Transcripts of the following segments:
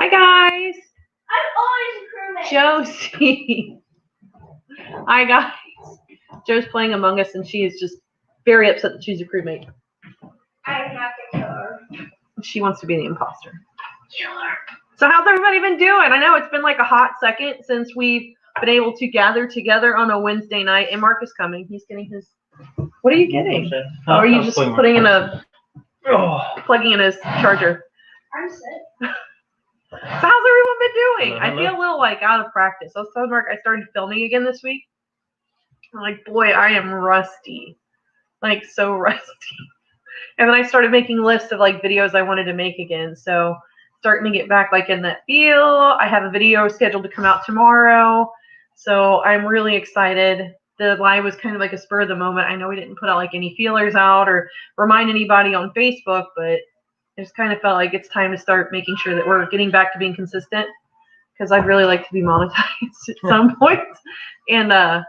Hi guys. I'm always a crewmate. Josie. Hi guys. Joe's playing Among Us and she is just very upset that she's a crewmate. I'm not the killer. She wants to be the imposter. Killer. So how's everybody been doing? I know it's been like a hot second since we've been able to gather together on a Wednesday night. And Mark is coming. He's getting his. What are you getting? Oh, are you just putting in plugging in his charger? I'm sick. So how's everyone been doing? Hello. I feel a little like out of practice. I was telling Mark I started filming again this week. I'm like, boy, I am rusty. Like so rusty. And then I started making lists of like videos I wanted to make again. So starting to get back like in that feel. I have a video scheduled to come out tomorrow. So I'm really excited. The live was kind of like a spur of the moment. I know we didn't put out like any feelers out or remind anybody on Facebook, but I just kind of felt like it's time to start making sure that we're getting back to being consistent because I'd really like to be monetized at some point. And I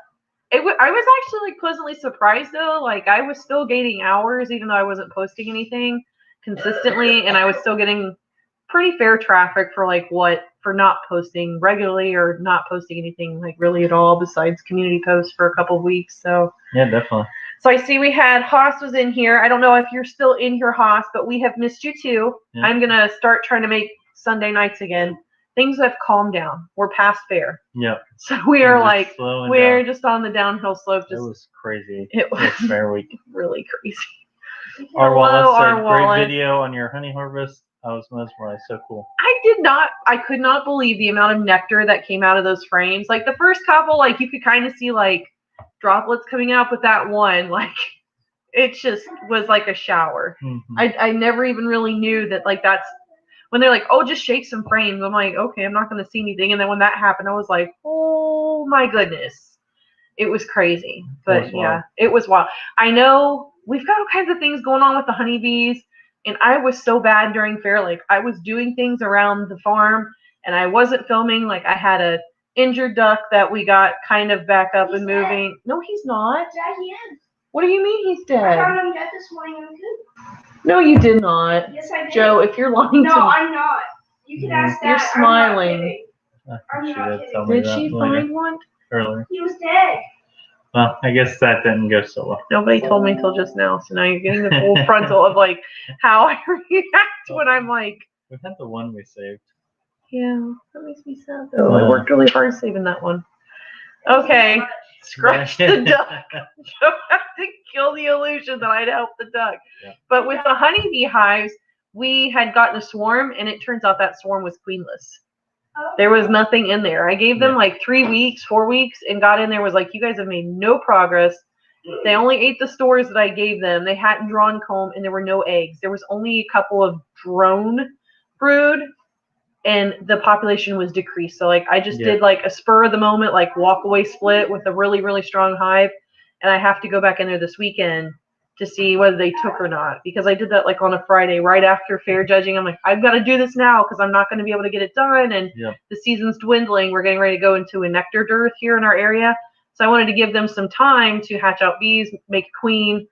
was actually like pleasantly surprised though. Like I was still gaining hours even though I wasn't posting anything consistently, and I was still getting pretty fair traffic for not posting regularly or not posting anything like really at all besides community posts for a couple of weeks. So yeah, definitely. So I see we had Haas was in here. I don't know if you're still in here, Haas, but we have missed you too. Yeah. I'm gonna start trying to make Sunday nights again. Things have calmed down. We're past fair. Yep. So we're just on the downhill slope. It was crazy. It was fair week. Really crazy. Our Wallace said, great video on your honey harvest. I was mesmerized. So cool. I could not believe the amount of nectar that came out of those frames. Like the first couple, like you could kind of see like droplets coming out, but that one, like it just was like a shower. Mm-hmm. I never even really knew that like that's when they're like, oh, just shake some frames. I'm like, okay, I'm not going to see anything. And then when that happened, I was like, oh my goodness. It was crazy. But yeah, it was wild. I know we've got all kinds of things going on with the honeybees. And I was so bad during fair. Like I was doing things around the farm and I wasn't filming. Like I had a injured duck that we got kind of back up and moving. Dead. No, he's not. Yeah, he is. What do you mean he's dead? I found him dead this morning in the coop. No, you did not. Yes, I did. Joe, if you're lying to me. No, I'm not. You can ask that. You're smiling. I'm not kidding. Did she find one? Earlier. He was dead. Well, I guess that didn't go so well. Nobody told me until just now, so now you're getting the full frontal of like how I react when I'm like. We had the one we saved. Yeah, that makes me sad though. I worked really hard saving that one. Okay, scratch the duck. Joe have to kill the illusion that I'd help the duck. Yeah. But with the honeybee hives, we had gotten a swarm, and it turns out that swarm was queenless. There was nothing in there. I gave them like 3 weeks, 4 weeks, and got in there was like, you guys have made no progress. They only ate the stores that I gave them. They hadn't drawn comb, and there were no eggs. There was only a couple of drone brood, and the population was decreased. So like I just did like a spur of the moment, like walk away split with a really, really strong hive, and I have to go back in there this weekend to see whether they took or not, because I did that like on a Friday right after fair judging. I'm like, I've got to do this now because I'm not going to be able to get it done, and the season's dwindling. We're getting ready to go into a nectar dearth here in our area, so I wanted to give them some time to hatch out bees, make a queen,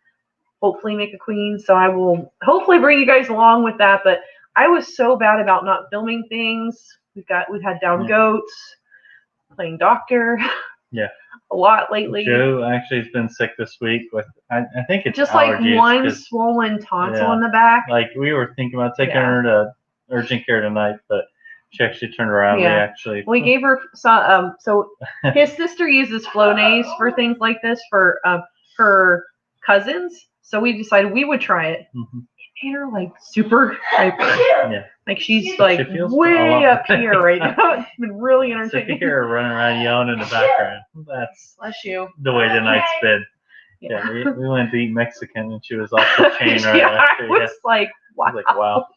hopefully make a queen. So I will hopefully bring you guys along with that. But I was so bad about not filming things. We've had down goats, playing doctor. Yeah. A lot lately. Joe actually has been sick this week with, I think it's just allergies, like one swollen tonsil in the back. Like we were thinking about taking her to urgent care tonight, but she actually turned around. We gave her some. So his sister uses Flonase for things like this for her cousins. So we decided we would try it. Mm-hmm. It made her like super hyper. Yeah. Like she's like way up here right now. It's been really entertaining. So you hear her running around yelling in the background. That's bless you. The way the night's been. Yeah, we went to eat Mexican and she was off the chain right after. I was like, wow. I was like, wow.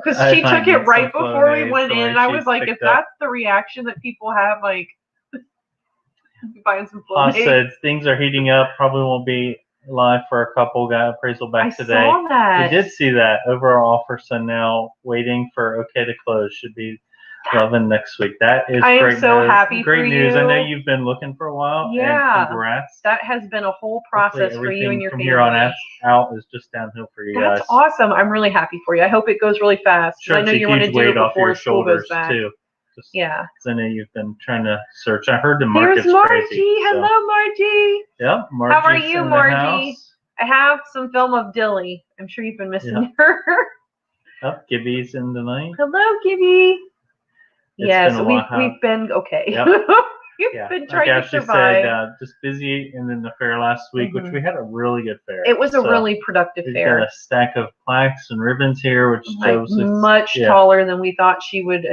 Because she took it right before we went in, and I was like, if that's the reaction that people have, like, buying some Flonase. Haas said things are heating up. Probably won't be live for a couple. Got appraisal back today. I saw that. We did see that overall offer. So now waiting for okay to close. Should be loving next week. That is I am great so news. happy Great for news. I you. know you've been looking for a while. Yeah. And congrats. That has been a whole Hopefully process for you everything and your from family. here on out is just downhill for you That's guys. awesome. I'm really happy for you. I hope it goes really fast. I know Sure, you want to do it before school goes back. too. Yeah. I know you've been trying to search. I heard the Here's market's Margie. crazy. Hello, Margie. Yeah, Margie's How are you, in the Margie? house. I have some film of Dilly. I'm sure you've been missing Yeah. her. Oh, Gibby's in tonight. Hello, Gibby. It's So been a while. we've been okay. Yep. We've been Like trying to Ashley survive. said, just busy, and then the fair last week, which we had a really good fair. It was a really productive we've fair. got a stack of plaques and ribbons here, which Like shows much taller than we thought she would.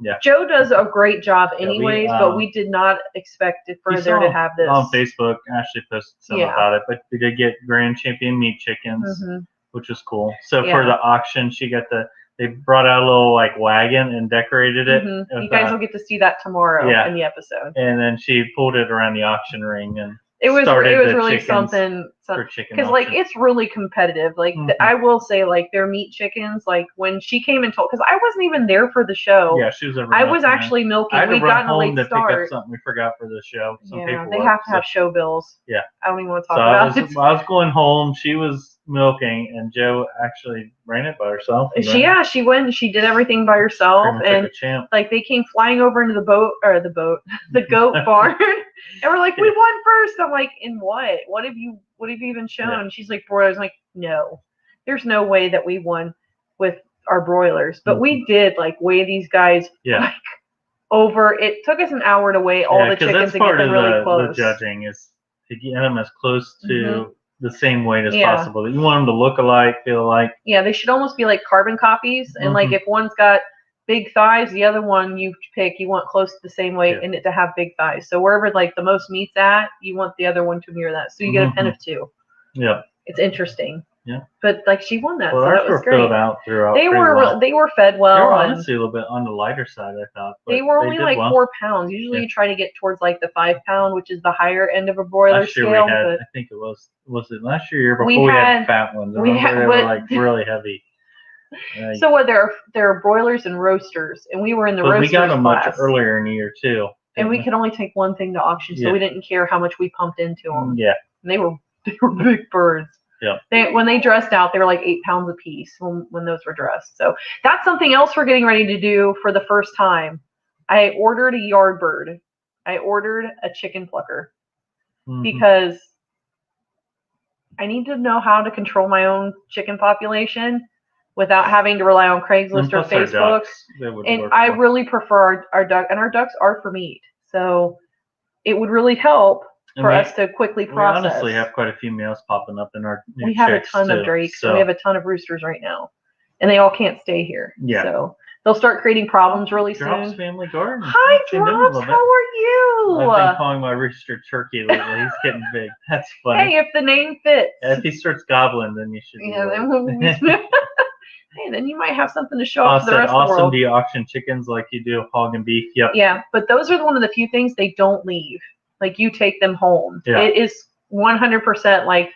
Yeah. Joe does a great job anyways, but we did not expect it for there to have this. On Facebook, Ashley posted some about it, but we did get Grand Champion meat chickens, which was cool. So for the auction, they brought out a little like wagon and decorated it. You guys will get to see that tomorrow in the episode. And then she pulled it around the auction ring and it was really something because like it's really competitive. Like I will say, like their meat chickens. Like when she came and told, because I wasn't even there for the show. Yeah, she was. I was actually milking. We'd gotten a late to start. Pick up something we forgot for the show. Some paperwork. They have to have show bills. Yeah, I don't even want to talk about it. I was going home. She was milking, and Joe actually ran it by herself. She went and she did everything by herself, and like they came flying over into the goat barn, and we're like, we won first. I'm like, in what? What have you even shown? And she's like, broilers. I'm like, no, there's no way that we won with our broilers, but we did like weigh these guys like over. It took us an hour to weigh all the chickens and get them really close. The judging is to get them as close to the same weight as possible. You want them to look alike, feel alike. Yeah, they should almost be like carbon copies. And like if one's got big thighs, the other one you want close to the same weight and it to have big thighs. So wherever like the most meat's at, you want the other one to mirror that. So you get a pen of two. Yeah. It's interesting. Yeah. But like she won that. Well, so ours that was were great. Filled out throughout. They were fed well. They were honestly a little bit on the lighter side, I thought. They were only like 4 pounds. Usually you try to get towards like the 5 pound, which is the higher end of a broiler scale. I think it was it last year before we had fat ones? They were like really heavy. So what? There are broilers and roasters, and we were in the roasters class. We got them much earlier in the year too. And we could only take one thing to auction, so we didn't care how much we pumped into them. Yeah. And they were big birds. Yeah. When they dressed out, they were like 8 pounds a piece when those were dressed. So that's something else we're getting ready to do for the first time. I ordered a yard bird. I ordered a chicken plucker because I need to know how to control my own chicken population without having to rely on Craigslist or Facebook. And I really prefer our duck, and our ducks are for meat. So it would really help for us to quickly process. We honestly have quite a few males popping up in our new We have a ton of drakes, so we have a ton of roosters right now. And they all can't stay here. Yeah. So they'll start creating problems really soon. Drops Family Garden. Hi, Drops. How are you? I've been calling my rooster Turkey lately. He's getting big. That's funny. Hey, if the name fits. If he starts gobbling, then you should. Yeah, hey, then you might have something to show off to the rest of the world. Do you auction chickens like you do hog and beef? Yep. Yeah, but those are one of the few things they don't leave. Like you take them home. Yeah. It is 100% like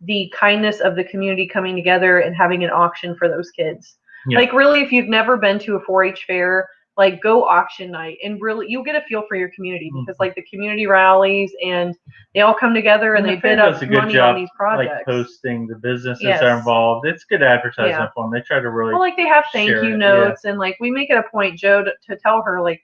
the kindness of the community coming together and having an auction for those kids. Yeah. Like really, if you've never been to a 4-H fair, like go auction night and really you'll get a feel for your community because like the community rallies and they all come together and they bid up money on these projects. Like posting the businesses that are involved. It's good advertising for them. They try to really like they have thank you notes and like we make it a point, Joe, to tell her like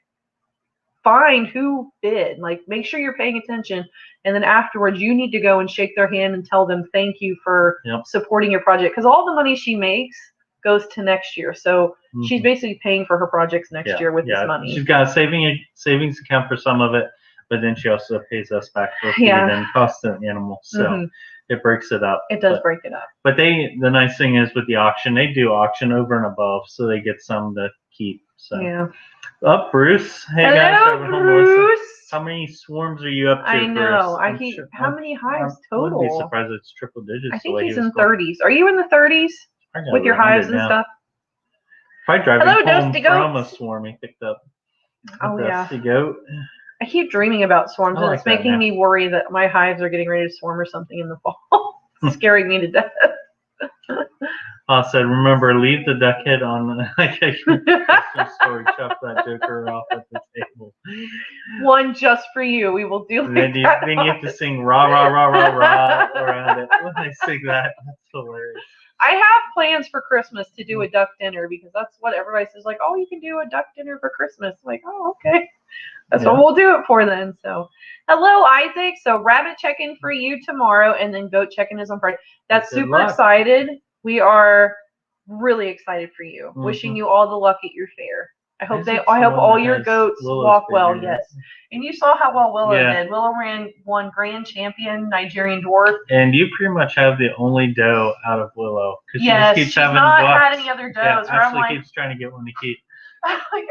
find who bid, like make sure you're paying attention, and then afterwards you need to go and shake their hand and tell them thank you for supporting your project because all the money she makes goes to next year. So she's basically paying for her projects next year with this money. She's got a savings account for some of it, but then she also pays us back for feed and cost of the animal. So it breaks it up. It does break it up. But the nice thing is with the auction, they do auction over and above, so they get some to keep. So Bruce. Hey hello, guys, Bruce. How many swarms are you up to? I know. Bruce? How many hives total? I wouldn't be surprised if it's triple digits. I think he's in 30s. Are you in the 30s? With your hives and stuff. If I drive home from a swarm, he picked up. Oh Dusty goat. I keep dreaming about swarms, and it's making me worry that my hives are getting ready to swarm or something in the fall. It's scaring me to death. I said, remember, leave the duck head on the Christmas story. Chuck that joker off at the table. One just for you. We will do And then you have to sing rah, rah, rah, rah, rah around it. When I sing that, that's hilarious. I have plans for Christmas to do a duck dinner because that's what everybody says. Like, oh, you can do a duck dinner for Christmas. I'm like, oh, okay. That's what we'll do it for then. So, hello, Isaac. So, rabbit check-in for you tomorrow, and then goat check-in is on Friday. That's super excited. We are really excited for you. Mm-hmm. Wishing you all the luck at your fair. I hope all your goats walk well. Yes. And you saw how well Willow did. Willow won Grand Champion Nigerian Dwarf. And you pretty much have the only doe out of Willow because she's not had any other does. Yeah, Ashley keeps trying to get one to keep.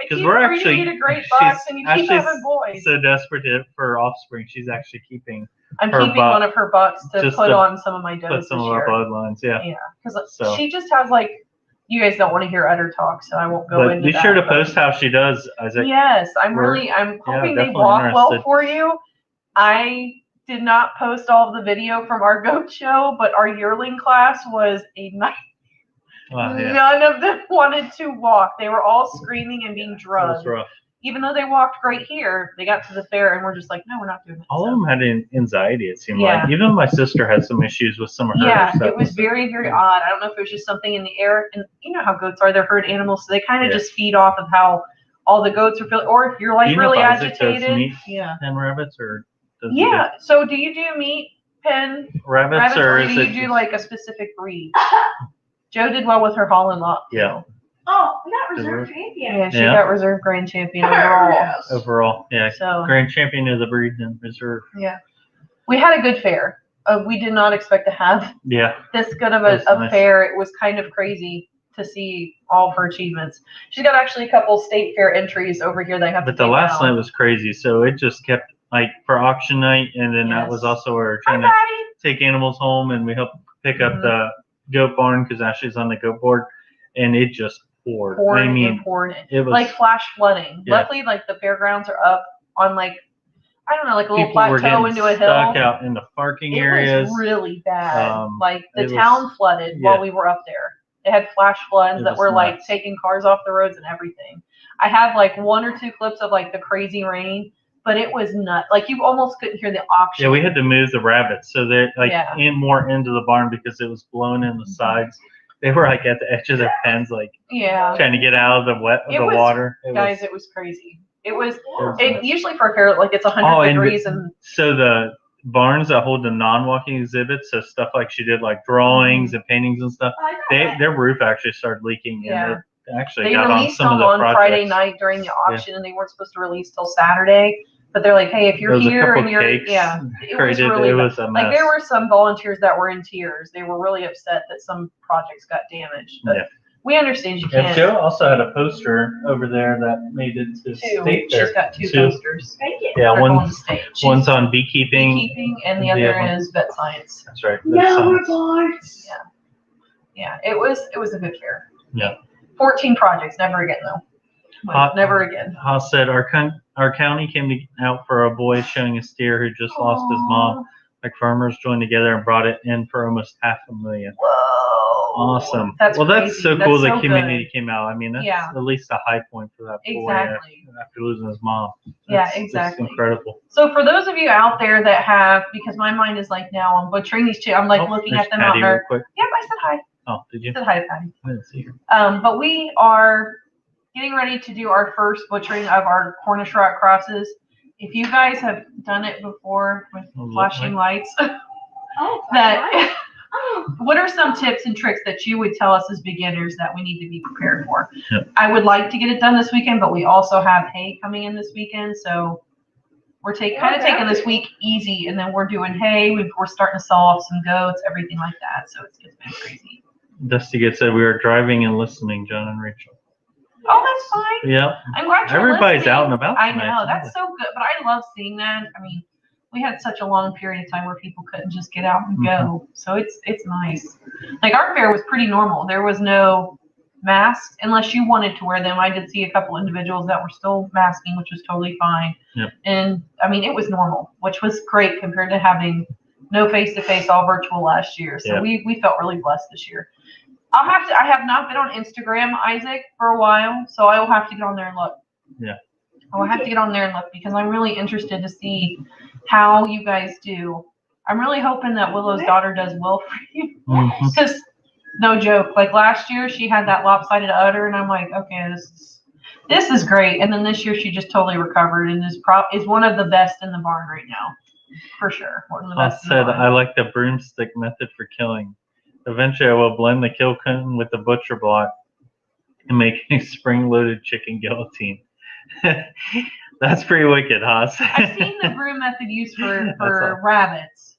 Because we're actually a great box and you keep having boys. So desperate for offspring, she's actually keeping. I'm keeping one of her bucks to put on some of my does. Put some of our bloodlines, yeah. Yeah, because she just has you guys don't want to hear udder talk, so I won't go into that. Be sure to post how she does, Isaac. Yes, I'm hoping they walk well for you. I did not post all of the video from our goat show, but our yearling class was a nightmare. None of them wanted to walk. They were all screaming and being drugged. It was rough. Even though they walked great here, they got to the fair and we're just like, no, we're not doing it. All of them had anxiety, it seemed like. Even my sister had some issues with some of her stuff. It was very, very odd. I don't know if it was just something in the air. And you know how goats are. They're herd animals, so they kind of just feed off of how all the goats are feeling. Or if you're really agitated. Meat pen rabbits or So do you do meat pen rabbits or do you do like a specific breed? Joe did well with her Holland lot. Yeah. Oh, we got reserve champion. Yeah, she got reserve grand champion overall. Overall, yeah. So grand champion is a breed and reserve. Yeah. We had a good fair. We did not expect to have this good of a fair. It was kind of crazy to see all of her achievements. She's got actually a couple state fair entries over here they have. But the last night was crazy, so it just kept for auction night, and then that was also where we're trying to take animals home, and we helped pick up the goat barn because Ashley's on the goat board, and it just poured. It was like flash flooding. Luckily, the fairgrounds are up on I don't know, a little plateau into a hill. Stuck out in the parking areas. It was really bad. The town flooded while we were up there. They had flash floods that were taking cars off the roads and everything. I have one or two clips of the crazy rain, but it was nuts. You almost couldn't hear the auction. Yeah, we had to move the rabbits so they're more into the barn because it was blowing in the sides. They were at the edge of their pens, trying to get out of the water. It was crazy. It usually for a fair, it's 100 degrees and so the barns that hold the non-walking exhibits, so stuff she did drawings and paintings and stuff. Their roof actually started leaking. Yeah. And actually they got released on some them of the on Friday night during the auction, and they weren't supposed to release till Saturday. But they're hey, if you're here and you're it was really it was a mess. There were some volunteers that were in tears. They were really upset that some projects got damaged. But we understand you can't. And Joe also had a poster over there that made it to state fair. She's got two posters. Yeah, one's on beekeeping, and the other is vet science. That's right. No, we're boys. Yeah. It was a good fair. Yeah. 14 projects. Never again though. Never again. Haas said our county came out for a boy showing a steer who just lost his mom. Farmers joined together and brought it in for almost $500,000. Whoa! Awesome. That's so cool. The community good. came out. I mean, that's at least a high point for that boy after losing his mom. Exactly. That's incredible. So for those of you out there that have, because my mind is now I'm butchering these two. I'm looking at them out there. Yep, I said hi. Oh, did you? I said hi to Patty. I didn't see her. But we are getting ready to do our first butchering of our Cornish rock crosses. If you guys have done it before with flashing lights, what are some tips and tricks that you would tell us as beginners that we need to be prepared for? Yep. I would like to get it done this weekend, but we also have hay coming in this weekend, so we're taking this week easy, and then we're doing hay. We're starting to saw off some goats, everything like that. So it's been crazy. Dusty gets said we were driving and listening, John and Rachel. Oh, that's fine. Yeah. I'm glad you're Everybody's listening. out and about. I know. That's so good. But I love seeing that. I mean, we had such a long period of time where people couldn't just get out and go. So it's nice. Our fair was pretty normal. There was no masks unless you wanted to wear them. I did see a couple individuals that were still masking, which was totally fine. Yep. And I mean, it was normal, which was great compared to having no face-to-face, all virtual last year. So we felt really blessed this year. I have not been on Instagram, Isaac, for a while, so I will have to get on there and look. Yeah. I will have to get on there and look because I'm really interested to see how you guys do. I'm really hoping that Willow's daughter does well for you. Because, no joke, like last year she had that lopsided udder, and I'm like, okay, this is great. And then this year she just totally recovered and is one of the best in the barn right now. For sure. One of the best. I like the broomstick method for killing. Eventually I will blend the kill cone with the butcher block and make a spring-loaded chicken guillotine. That's pretty wicked, Haas. I've seen the broom method used for rabbits.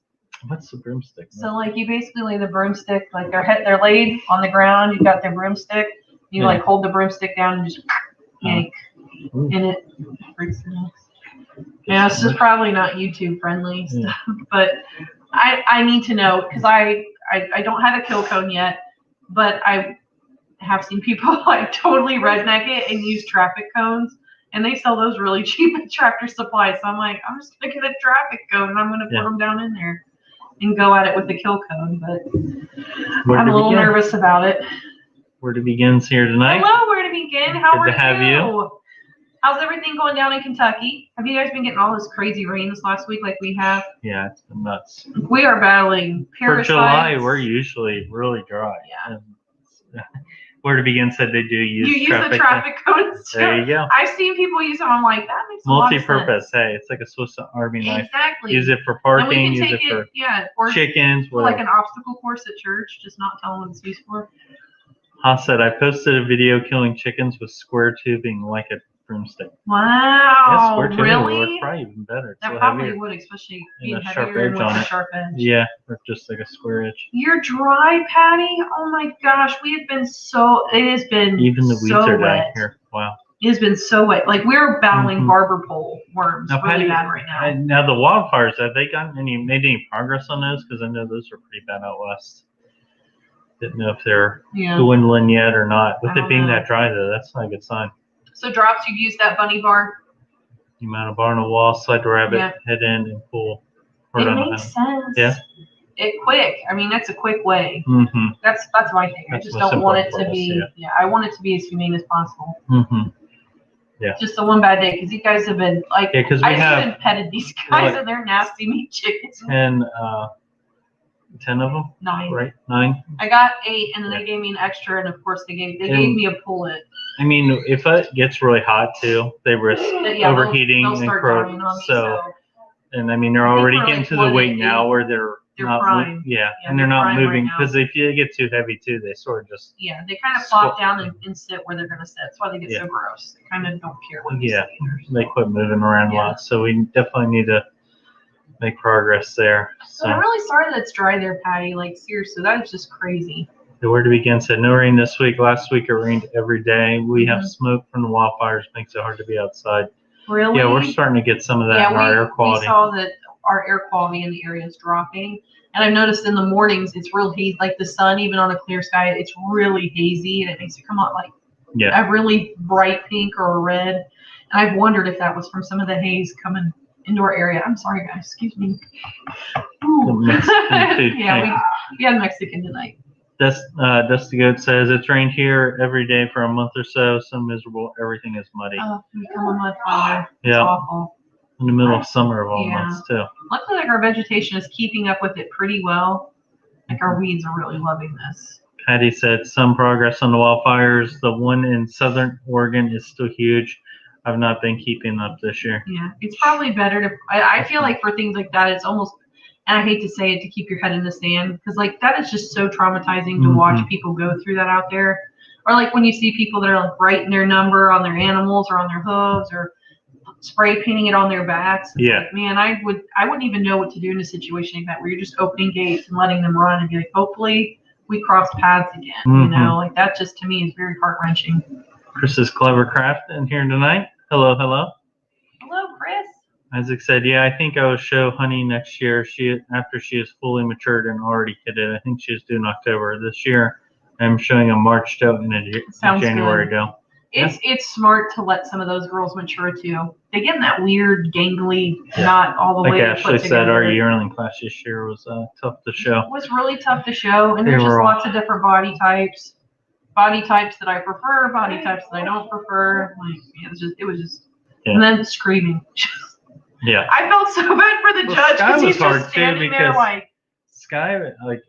What's the broomstick? So like you basically lay the broomstick, like they're laid on the ground. You've got their broomstick. You like hold the broomstick down and just yank, and it freaks me out. Yeah, this is probably not YouTube friendly stuff, but I need to know because I don't have a kill cone yet, but I have seen people like totally redneck it and use traffic cones, and they sell those really cheap at Tractor Supply. So I'm like, I'm just gonna get a traffic cone and I'm gonna put them down in there and go at it with the kill cone. But I'm a little nervous about it. Where to begins here tonight? Hello, where to begin? How are Good to have you. How's everything going down in Kentucky? Have you guys been getting all this crazy rain this last week like we have? Yeah, it's been nuts. We are battling parasites. For July, we're usually really dry. Yeah. Where to begin said they do use the traffic cones too. There you go. I've seen people use them. I'm like, that makes a lot of sense. Multi-purpose. Hey, it's like a Swiss Army knife. Exactly. Use it for parking. Use it for or chickens. Like an obstacle course at church. Just not telling what it's used for. Haas said, I posted a video killing chickens with square tubing like a broomstick. Wow. Yeah, square tubing really? would work probably even better. That probably would, especially being heavier and with a sharp edge. Yeah, or just like a square edge. You're dry, Patty? Oh my gosh, we have been it has been even the weeds so are wet. down here. Wow. It has been so wet. Like we're battling barber pole worms really bad right now. Now the wildfires, have they made any progress on those? Because I know those are pretty bad out west. Didn't know if they're dwindling yet or not. With it being that dry though, that's not a good sign. So drops, you'd use that bunny bar? You mount a bar on a wall, slide the rabbit head in and pull. It makes sense. Yeah. Quick. I mean, that's a quick way. Mm-hmm. That's my thing. I just don't want it to be. Yeah, I want it to be as humane as possible. Mm-hmm. Yeah. Just the one bad day because you guys have been like. Yeah, because I've even petted these guys and they're nasty meat chickens. And 10 of them. 9. Right, 9. I got 8, and then they gave me an extra, and of course they gave me a pullet. I mean, if it gets really hot too, they risk overheating they'll and croak. So, and I mean, they're already getting to the weight now where they're not prime. And they're not moving because if you get too heavy too, they sort of just they kind of flop down and sit where they're gonna sit. That's why they get so gross. They kind of don't care what you say. They quit moving around a lot. So we definitely need to make progress there. So I'm really sorry that it's dry there, Patty. Like seriously, that is just crazy. Where to begin said no rain this week. Last week it rained every day. We have smoke from the wildfires, makes it hard to be outside. Really? Yeah, we're starting to get some of that in our air quality. We saw that our air quality in the area is dropping. And I've noticed in the mornings it's real hazy, like the sun, even on a clear sky, it's really hazy and it makes it come out like a really bright pink or a red. And I've wondered if that was from some of the haze coming into our area. I'm sorry, guys. Excuse me. We had Mexican tonight. Dusty Goat says it's rained here every day for a month or so. So miserable. Everything is muddy. Oh, become a mud fire. Yeah. It's awful. In the middle of summer of all months too. Luckily, like our vegetation is keeping up with it pretty well. Like our weeds are really loving this. Patty said some progress on the wildfires. The one in southern Oregon is still huge. I've not been keeping up this year. Yeah, it's probably better to. I feel like for things like that, it's almost. And I hate to say it, to keep your head in the sand, because like that is just so traumatizing to watch people go through that out there. Or like when you see people that are like writing their number on their animals or on their hooves or spray painting it on their backs. It's like, man, I wouldn't even know what to do in a situation like that where you're just opening gates and letting them run and be like, hopefully we cross paths again. You know, like that just to me is very heart wrenching. Chris's Clever Craft in here tonight. Hello, hello. Hello, Chris. Isaac said, yeah, I think I will show Honey next year. After she is fully matured and already kitted. I think she is due in October this year. I'm showing a March doe and a January doe. It's smart to let some of those girls mature too. They get in that weird, gangly, not all the way Like Ashley put said, together. our yearling class this year was tough to show. It was really tough to show, and there's just lots of different body types. Body types that I prefer, body types that I don't prefer. Like it was just, and then screaming. Yeah. I felt so bad for the judge because he's just standing there like. Sky, like.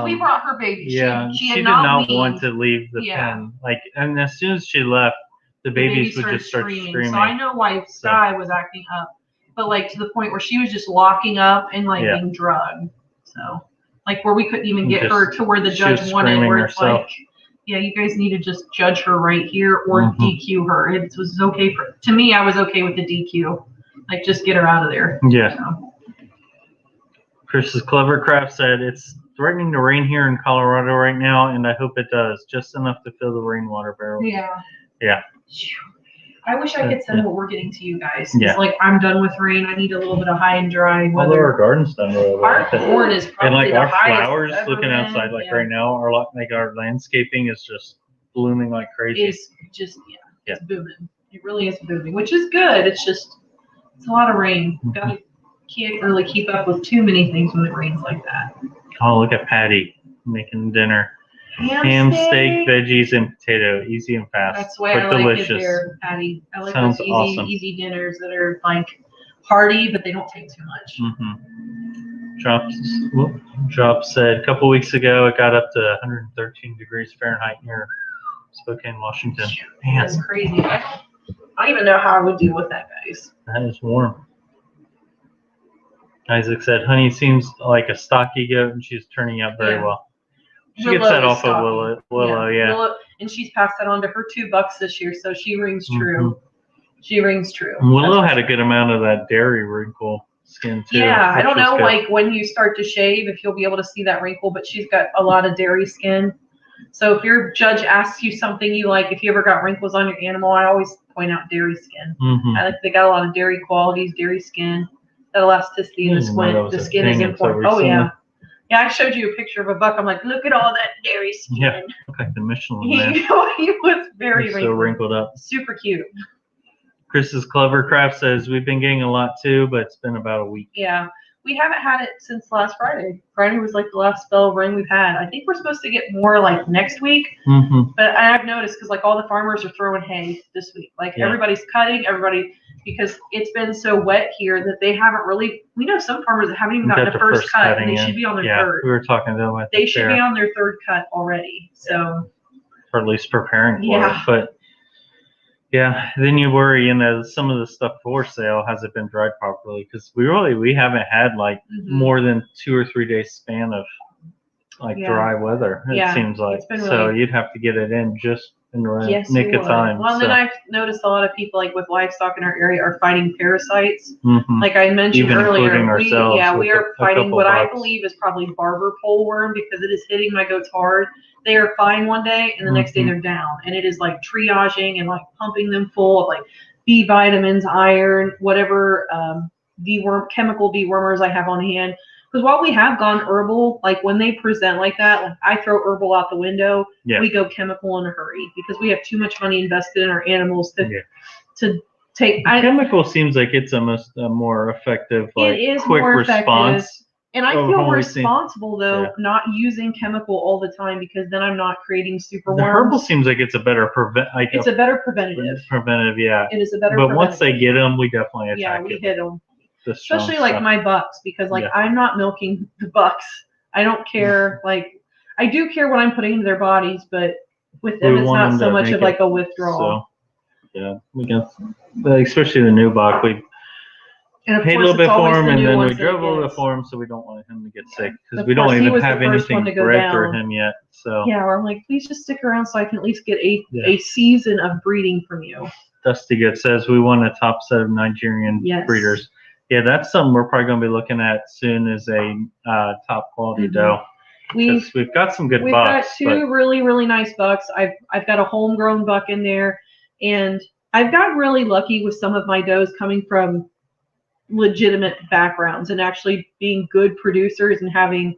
We brought her baby. Yeah, she did not want to leave the pen. Like, and as soon as she left, the babies would just start screaming. So I know why Sky was acting up, but like to the point where she was just locking up and like being drugged. So like where we couldn't even get her to where the judge wanted, where it's like, yeah, you guys need to just judge her right here or DQ her. It was okay to me. I was okay with the DQ. Like just get her out of there. Yeah. So. Chris's Clever Craft said it's threatening to rain here in Colorado right now, and I hope it does, just enough to fill the rainwater barrel. Yeah. Yeah. I wish I could send what we're getting to you guys. It's like I'm done with rain. I need a little bit of high and dry weather. Although our garden's done really well. Our corn is probably and like our flowers, looking been. outside, like right now, our landscaping is just blooming like crazy. It's just it's booming. It really is booming, which is good. It's just it's a lot of rain. Can't really keep up with too many things when it rains like that. Oh, look at Patty making dinner. Ham steak, veggies, and potato. Easy and fast. That's the way I like delicious. It there, Patty. I like Sounds those easy dinners that are like hearty, but they don't take too much. Drop said a couple weeks ago it got up to 113 degrees Fahrenheit near Spokane, Washington. Man, that's crazy. I don't even know how I would deal with that, guys. That is warm. Isaac said, Honey seems like a stocky goat, and she's turning out very well. She gets that off of Willow. Willow, and she's passed that on to her 2 bucks this year, so she rings true. She rings true. Willow had a good amount of that dairy wrinkle skin, too. Yeah, I don't know, like, when you start to shave, if you'll be able to see that wrinkle, but she's got a lot of dairy skin. So if your judge asks you something you like, if you ever got wrinkles on your animal, I always point out dairy skin. I like they got a lot of dairy qualities, dairy skin. That elasticity in the skin is important. Oh, yeah. Yeah, I showed you a picture of a buck. I'm like, look at all that dairy skin. Yeah, look like the Michelin Man. He was very so wrinkled up. Super cute. Chris's Clever Craft says, we've been getting a lot too, but it's been about a week. Yeah, we haven't had it since last Friday. Friday was like the last spell of rain we've had. I think we're supposed to get more like next week. But I've noticed because like all the farmers are throwing hay this week. Like everybody's cutting, because it's been so wet here that they haven't really. We know some farmers that haven't even gotten a first cut, and they should be on their third. We were talking to them. They should be on their third cut already. So, or at least preparing for it. But then you worry, some of the stuff for sale hasn't been dried properly because we haven't had like more than 2 or 3 days span of like dry weather. It seems like so you'd have to get it in just in the nick of time. Well, and then I've noticed a lot of people like with livestock in our area are fighting parasites. Like I mentioned earlier, we are fighting what I believe is probably barber pole worm because it is hitting my goats hard. They are fine one day and the next day they're down, and it is like triaging and like pumping them full of like B vitamins, iron, whatever chemical dewormers I have on hand. Because while we have gone herbal, like when they present like that, like I throw herbal out the window. We go chemical in a hurry because we have too much money invested in our animals to take. Chemical seems like it's almost a more effective, like quick response. And I feel responsible though, not using chemical all the time because then I'm not creating super worms. The herbal seems like it's a better preventative. It is a better preventative, But once they get them, we definitely attack we hit them. Especially like my bucks because like I'm not milking the bucks. I don't care. Like I do care what I'm putting into their bodies, but with them it's not so much of like a withdrawal. So we got, especially the new buck, we paid a little bit for him, and then we drove a little bit for him, so we don't want him to get sick because we don't even have anything bred for him yet. So I'm like, please just stick around so I can at least get a season of breeding from you. Dusty Good says we want a top set of Nigerian breeders. Yeah, that's something we're probably going to be looking at soon as a top quality doe. We've got some good bucks. We've got 2 really, really nice bucks. I've got a homegrown buck in there, and I've gotten really lucky with some of my does coming from legitimate backgrounds and actually being good producers and having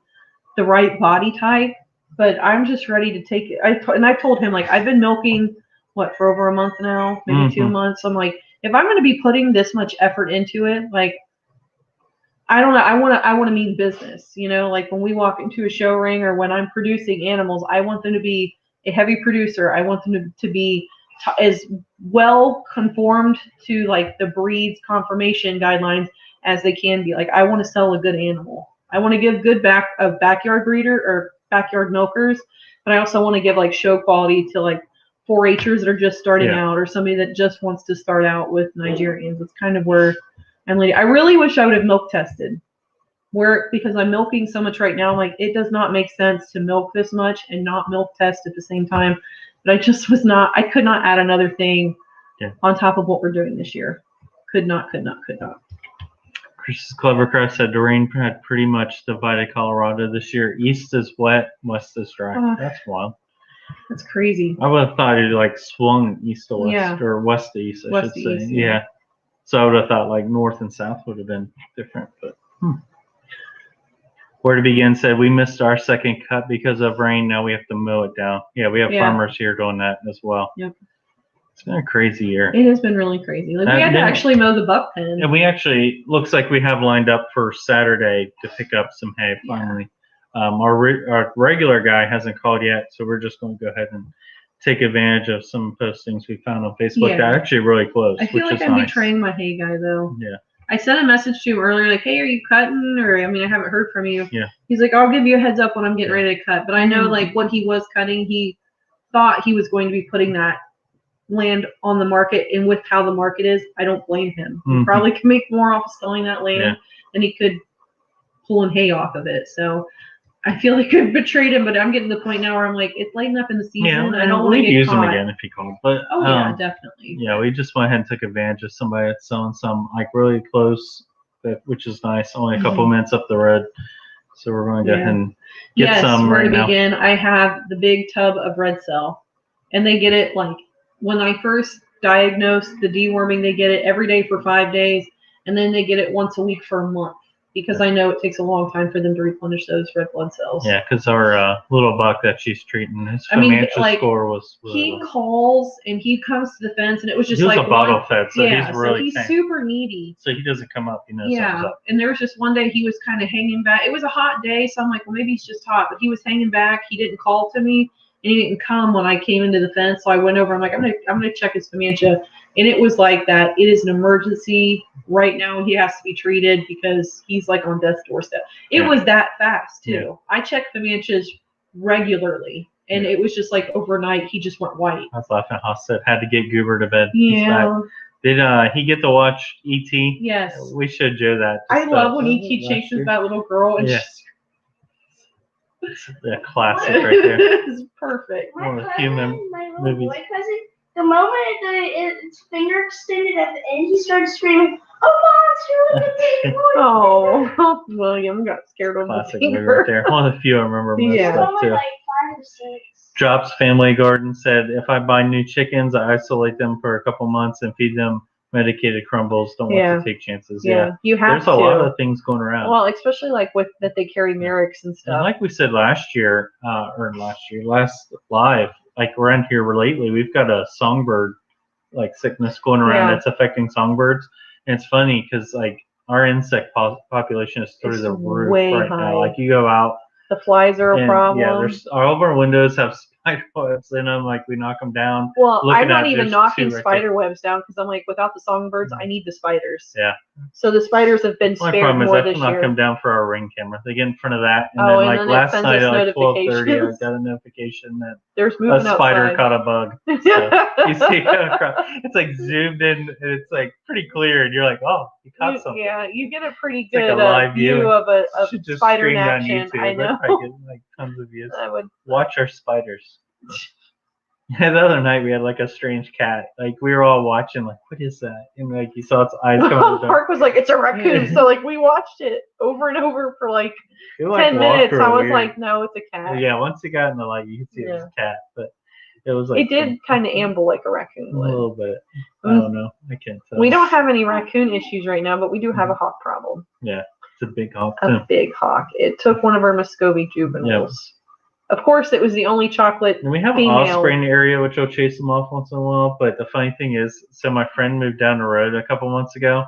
the right body type. But I'm just ready to take it. I told him, like, I've been milking for over a month now, maybe 2 months. I'm like, if I'm going to be putting this much effort into it, like, I don't know. I want to mean business, like when we walk into a show ring or when I'm producing animals, I want them to be a heavy producer. I want them to be as well conformed to like the breed's conformation guidelines as they can be. Like, I want to sell a good animal. I want to give good backyard breeder or backyard milkers, but I also want to give like show quality to like 4-Hers that are just starting out, or somebody that just wants to start out with Nigerians. It's kind of where I'm leading. I really wish I would have milk tested, because I'm milking so much right now. Like, it does not make sense to milk this much and not milk test at the same time. But I just I could not add another thing on top of what we're doing this year. Could not. Chris's Clevercrest said the rain had pretty much divided Colorado this year. East is wet, west is dry. That's wild. That's crazy. I would have thought it like swung east to west, or west to east, I should say. East, yeah. So I would have thought like north and south would have been different. But Where to Begin said we missed our second cut because of rain. Now we have to mow it down. Yeah, we have farmers here doing that as well. Yep. It's been a crazy year. It has been really crazy. Like, we had to actually mow the buck pen. And we actually, looks like we have lined up for Saturday to pick up some hay finally. Our regular guy hasn't called yet, so we're just going to go ahead and take advantage of some postings we found on Facebook. They're actually really close. I feel like I'm betraying my hay guy, though. Yeah. I sent a message to him earlier, like, hey, are you cutting? Or, I haven't heard from you. Yeah. He's like, I'll give you a heads up when I'm getting ready to cut. But I know, like, what he was cutting, he thought he was going to be putting that land on the market. And with how the market is, I don't blame him. He probably can make more off of selling that land than he could pulling hay off of it. So I feel like I've betrayed him, but I'm getting to the point now where I'm like, it's late enough in the season. I don't want to get use caught. him again if he called. But yeah, definitely. Yeah, we just went ahead and took advantage of somebody that's selling some like really close, which is nice. Only a couple minutes up the road. So we're going to go ahead and get some right now. Begin. I have the big tub of red cell, and they get it like when I first diagnosed the deworming. They get it every day for 5 days, and then they get it once a week for a month. Because I know it takes a long time for them to replenish those red blood cells. Yeah, because our little buck that she's treating, his financial score was really he calls and he comes to the fence, and it was just he was a bottle fed, so he's really he's super needy. So he doesn't come up, something's up. And there was just one day he was kind of hanging back. It was a hot day, so I'm like, well, maybe he's just hot. But he was hanging back. He didn't call to me, and he didn't come when I came into the fence. So I went over. I'm like, I'm gonna check his Comanche. And it was like that. It is an emergency right now. He has to be treated because he's like on death's doorstep. It was that fast too. Yeah. I check Comanches regularly, and it was just like overnight he just went white. I was laughing. Haas said had to get Goober to bed. Yeah. Did he get to watch E.T.? Yes. We should do that. I love when E.T. chases that little girl. And it's a classic right there. It's perfect. My little boy cousin. The moment its finger extended at the end, he started screaming, "Oh, monster! Look at me!" Oh, William got scared of the finger. Right there. One of the few I remember most of too. Like 5 or 6. Drops Family Garden said, if I buy new chickens, I isolate them for a couple months and feed them medicated crumbles. Don't want to take chances. Yeah, you have There's a lot of things going around. Well, especially like with that they carry Merrick's and stuff. And like we said last live, like around here lately, we've got a songbird like sickness going around that's affecting songbirds. And it's funny because like our insect population is through the roof right now. Like you go out, the flies are a problem. Yeah, all of our windows have spider webs in them. Like we knock them down. Well, I'm not even knocking spider webs down because I'm like, without the songbirds, I need the spiders. Yeah. So the spiders have been spared more this year. Knock them down for our Ring camera. They get in front of that, and then like last night at like 12:30, I got a notification that there's a spider caught a bug. So you see, it's like zoomed in, and it's like pretty clear, and you're like, oh, you caught something. Yeah, you get a pretty good live view of a spider in action. YouTube. I know. I get like tons of views. I would watch our spiders. Yeah, the other night we had like a strange cat. Like we were all watching, like, what is that? And like you saw its eyes come out. Park was like, it's a raccoon. So like we watched it over and over for like 10 minutes. I was like, no, it's a cat. Yeah, once it got in the light, you could see it was a cat, but it was like it did kind of amble like a raccoon would. A little bit. I don't know. I can't tell. We don't have any raccoon issues right now, but we do have a hawk problem. Yeah, it's a big hawk. Big hawk. It took one of our Muscovy juveniles. Of course, it was the only chocolate And we have an osprey in the area, which will chase them off once in a while. But the funny thing is, so my friend moved down the road a couple months ago.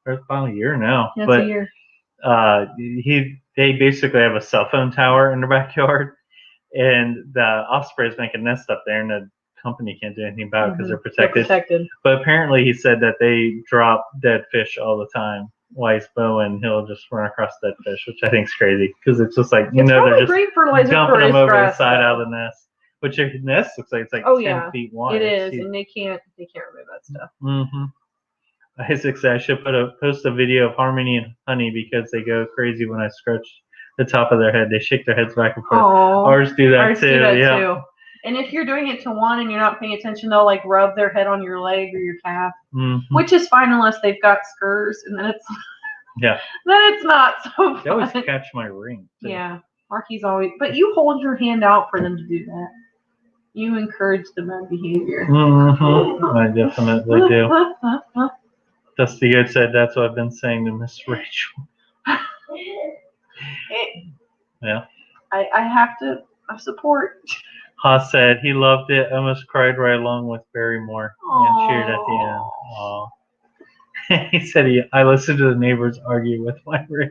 Or it's about a year now. That's but a year. They basically have a cell phone tower in their backyard, and the ospreys make a nest up there, and the company can't do anything about it because they're protected. But apparently, he said that they drop dead fish all the time. While he's bowing, he'll just run across dead fish, which I think is crazy because it's just like they're just great fertilizer dumping them over the side though. out of the nest. Which their nest looks like it's like 10 feet wide. It is, and they can't remove that stuff. Mm-hmm. Isaac said I should post a video of Harmony and Honey because they go crazy when I scratch the top of their head. They shake their heads back and forth. Ours do that too. And if you're doing it to one and you're not paying attention, they'll like rub their head on your leg or your calf, which is fine unless they've got scurs, and then it's then it's not so fun. They always catch my ring too. Yeah, Marky's always. But you hold your hand out for them to do that. You encourage the bad behavior. I definitely do. Dusty Good said that's what I've been saying to Miss Rachel. Yeah. I have to support. Haas said he loved it. I almost cried right along with Barrymore and cheered at the end. Aww. He said I listened to the neighbors argue with my ring.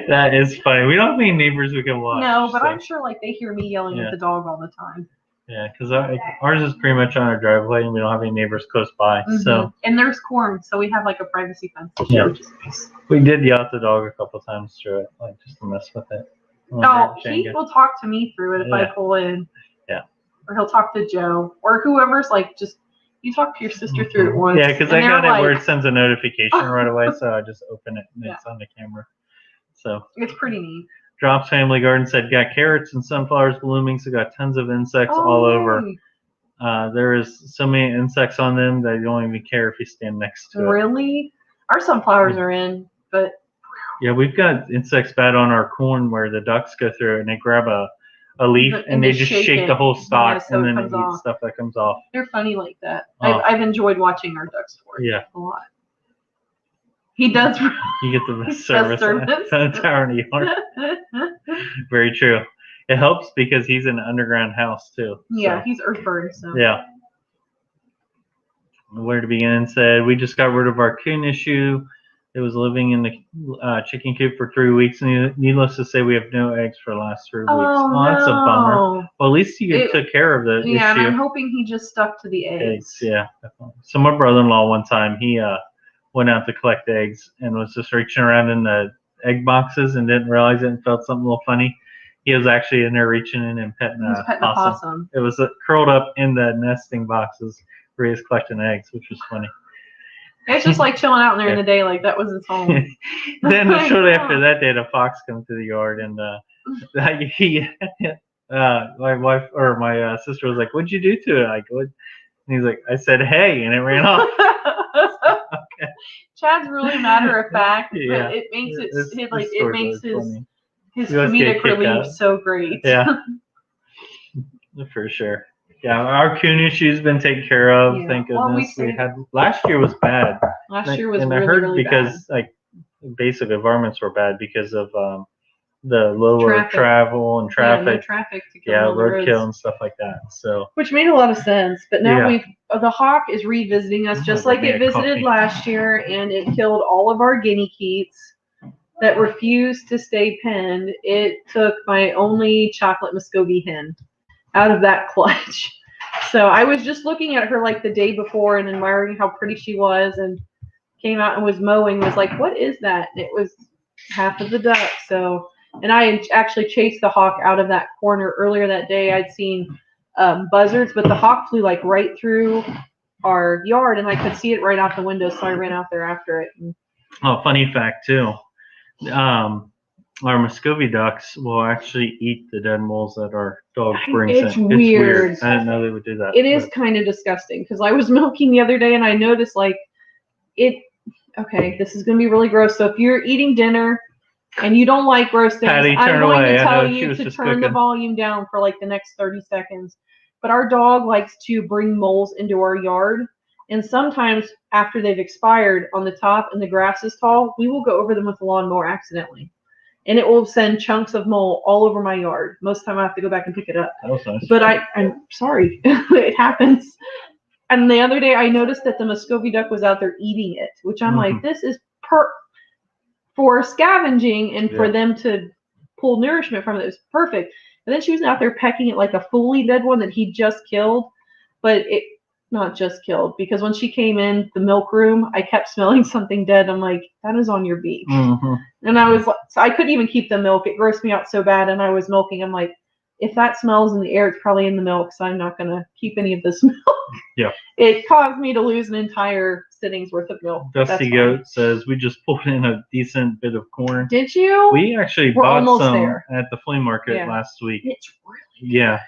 That is funny. We don't have any neighbors we can watch. No, but I'm sure like they hear me yelling at the dog all the time. Yeah, because ours is pretty much on our driveway, and we don't have any neighbors close by. So and there's corn, so we have like a privacy fence. Which is nice. We did yell at the dog a couple times through it, like just to mess with it. He will talk to me through it if I pull in. Yeah. Or he'll talk to Joe or whoever's like just. You talk to your sister through it once. Yeah, because I got it where it sends a notification right away, so I just open it and it's on the camera. So it's pretty neat. Drops Family Garden said got carrots and sunflowers blooming, so got tons of insects all over. There is so many insects on them that you don't even care if you stand next to it. Really? Our sunflowers are in, but yeah, we've got insects bad on our corn where the ducks go through it and they grab a leaf and they just shake the whole stalk and then they eat stuff that comes off. They're funny like that. I've enjoyed watching our ducks for it a lot. He does. You get the best service in the entire yard. Very true. It helps because he's in an underground house too. Yeah, he's earthbird. So. Yeah. Where to begin said we just got rid of our coon issue. It was living in the chicken coop for 3 weeks. And needless to say, we have no eggs for the last 3 weeks. Oh, that's a bummer. Well, at least you took care of the issue. Yeah, and I'm hoping he just stuck to the eggs. Yeah, definitely. So my brother-in-law one time, he went out to collect eggs and was just reaching around in the egg boxes and didn't realize it and felt something a little funny. He was actually in there reaching in and petting a possum. It was curled up in the nesting boxes where he was collecting eggs, which was funny. It's just like chilling out in there in the day, like that was his home. Then shortly after that day, a fox come to the yard, and my wife or my sister was like, "What'd you do to it?" Like, what? And he's like, "I said hey," and it ran off. Okay. Chad's really matter of fact, but it makes his comedic relief so great. Yeah, for sure. Yeah, our coon issue's been taken care of. Yeah. Thank goodness. We had last year was bad. Last year was and really, I heard really because bad. Like basically varmints were bad because of the lower travel and traffic. Yeah, no traffic to kill roadkill and stuff like that. So which made a lot of sense. But now the hawk is revisiting us just like it visited last year, and it killed all of our guinea keats that refused to stay penned. It took my only chocolate Muscovy hen out of that clutch. So I was just looking at her like the day before and admiring how pretty she was, and came out and was mowing, was like, what is that? And it was half of the duck. So, and I actually chased the hawk out of that corner earlier that day. I'd seen buzzards, but the hawk flew like right through our yard and I could see it right out the window. So I ran out there after it. And funny fact too. Our Muscovy ducks will actually eat the dead moles that our dog brings in. It's weird. I didn't know they would do that. It is kind of disgusting because I was milking the other day and I noticed like okay, this is going to be really gross. So if you're eating dinner and you don't like gross things, I'm going to tell you to turn the volume down for like the next 30 seconds. But our dog likes to bring moles into our yard. And sometimes after they've expired on the top and the grass is tall, we will go over them with the lawnmower accidentally. and it will send chunks of mold all over my yard. Most of the time I have to go back and pick it up. That was nice. But I'm sorry, it happens. And the other day I noticed that the Muscovy duck was out there eating it, which I'm like, this is for scavenging and for them to pull nourishment from it. It was perfect. And then she was out there pecking it like a fully dead one that he just killed, but it not just killed, because when she came in the milk room, I kept smelling something dead. I'm like, that is on your beak. And I was like, so I couldn't even keep the milk. It grossed me out so bad. And I was milking. I'm like, if that smells in the air, it's probably in the milk, so I'm not going to keep any of this milk. Yeah. It caused me to lose an entire sitting's worth of milk. Dusty Goat says, we just pulled in a decent bit of corn. Did you? We actually bought some at the flea market last week. It's really good.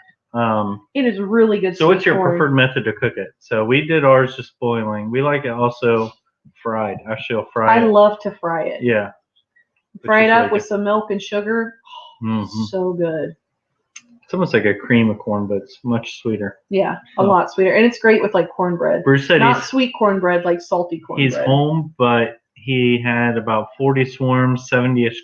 It is really good. So what's your preferred method to cook it? So we did ours just boiling. We like it also fried. Actually, I'll fry it. I love to fry it. Yeah. Fry it up with some milk and sugar. So good. It's almost like a cream of corn, but it's much sweeter. Yeah, a lot sweeter. And it's great with like cornbread. Bruce said not sweet cornbread, like salty cornbread. He's home, but he had about 40 swarms, 70-ish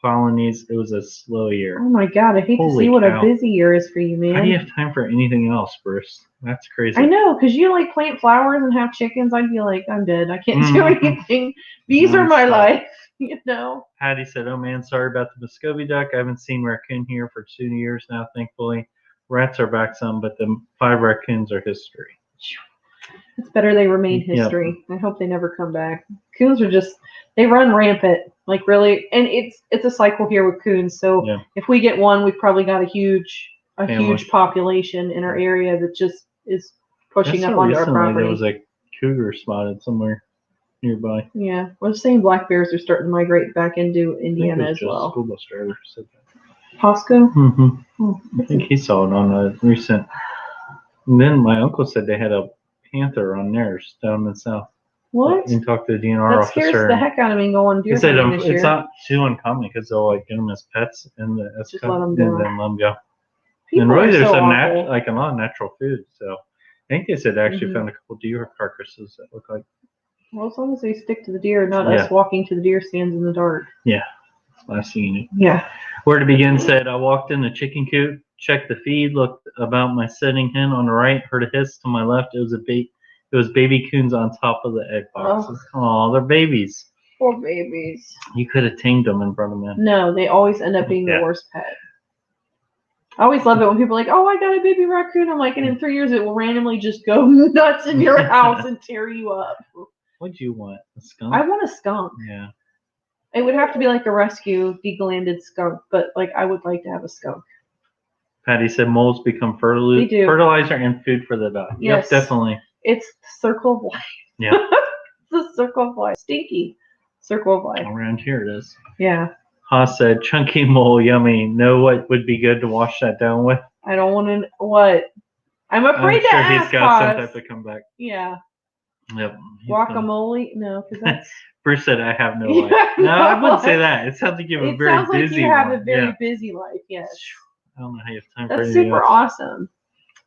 colonies. It was a slow year. Oh my God, I hate to see what a busy year is for you, man. How do you have time for anything else, Bruce? That's crazy. I know, because you like plant flowers and have chickens. I'd be like, I'm dead. I can't do anything. Bees are my life. You know. Patty said, oh man, sorry about the Muscovy duck. I haven't seen raccoon here for 2 years now, thankfully. Rats are back some, but the 5 raccoons are history. It's better they remain history. Yep. I hope they never come back. Coons are just, they run rampant, like really. And it's a cycle here with coons. So if we get one, we've probably got a huge population in our area that just is pushing up onto our property. There was a cougar spotted somewhere nearby. Yeah, well, the same black bears are starting to migrate back into Indiana as well. School bus driver said that. Pasco? I think he saw it on a recent. And then my uncle said they had a panther on theirs down in the south. What? And talked to the DNR officer. That scares the heck out of me going deer hunting this year. It's not too uncommon because they'll like get them as pets and then let them go. And really, there's a lot of natural food. So I think they said they actually found a couple deer carcasses that look like. Well, as long as they stick to the deer, not us walking to the deer stands in the dark. Yeah. Last thing. Yeah. Where to begin said, I walked in the chicken coop, checked the feed, looked about my setting hen on the right, heard a hiss to my left. It was baby coons on top of the egg boxes. Oh, they're babies. Poor babies. You could have tamed them and brought them in. No, they always end up being the worst pet. I always love it when people are like, oh, I got a baby raccoon. I'm like, and in 3 years it will randomly just go nuts in your house and tear you up. What do you want? A skunk? I want a skunk. Yeah. It would have to be like a rescue, deglanded skunk, but like I would like to have a skunk. Patty said moles become fertilizer and food for the dog. Yes, definitely. It's the circle of life. Yeah. It's the circle of life. Stinky circle of life. Around here it is. Yeah. Haas said, chunky mole, yummy. Know what would be good to wash that down with? I don't want to, what? I'm afraid to ask. He's got some type of comeback. Yeah. Yep. Guacamole? No, because that's. Bruce said, I have no life. No, I wouldn't say that. It sounds like you have a very busy life. It sounds like you have a very busy life, yes. I don't know how you have time for anything. That's super awesome.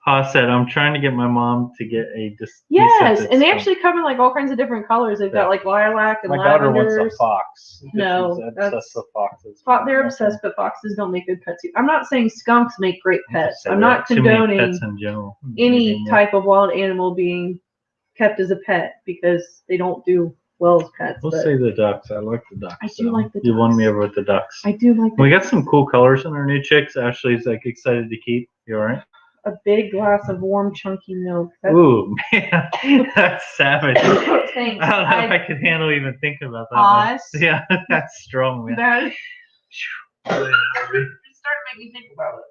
Haas said, I'm trying to get my mom to get a Yes, and they actually come in like all kinds of different colors. They've got like lilac and lavender. My daughter wants a fox. No, obsessed with foxes. They're obsessed, but foxes don't make good pets. I'm not saying skunks make great pets. I'm not condoning pets in general. any type of wild animal being kept as a pet because they don't do well as pets. We'll say the ducks. I like the ducks. I do like the ducks. You won me over with the ducks. I do like the We got some cool colors in our new chicks. Ashley's like excited to keep. You all right? A big glass of warm, chunky milk. Ooh, man. That's savage. Thanks. I don't know if I can handle even thinking about that. Pause. Yeah, that's strong, man. You're starting to make me think about it.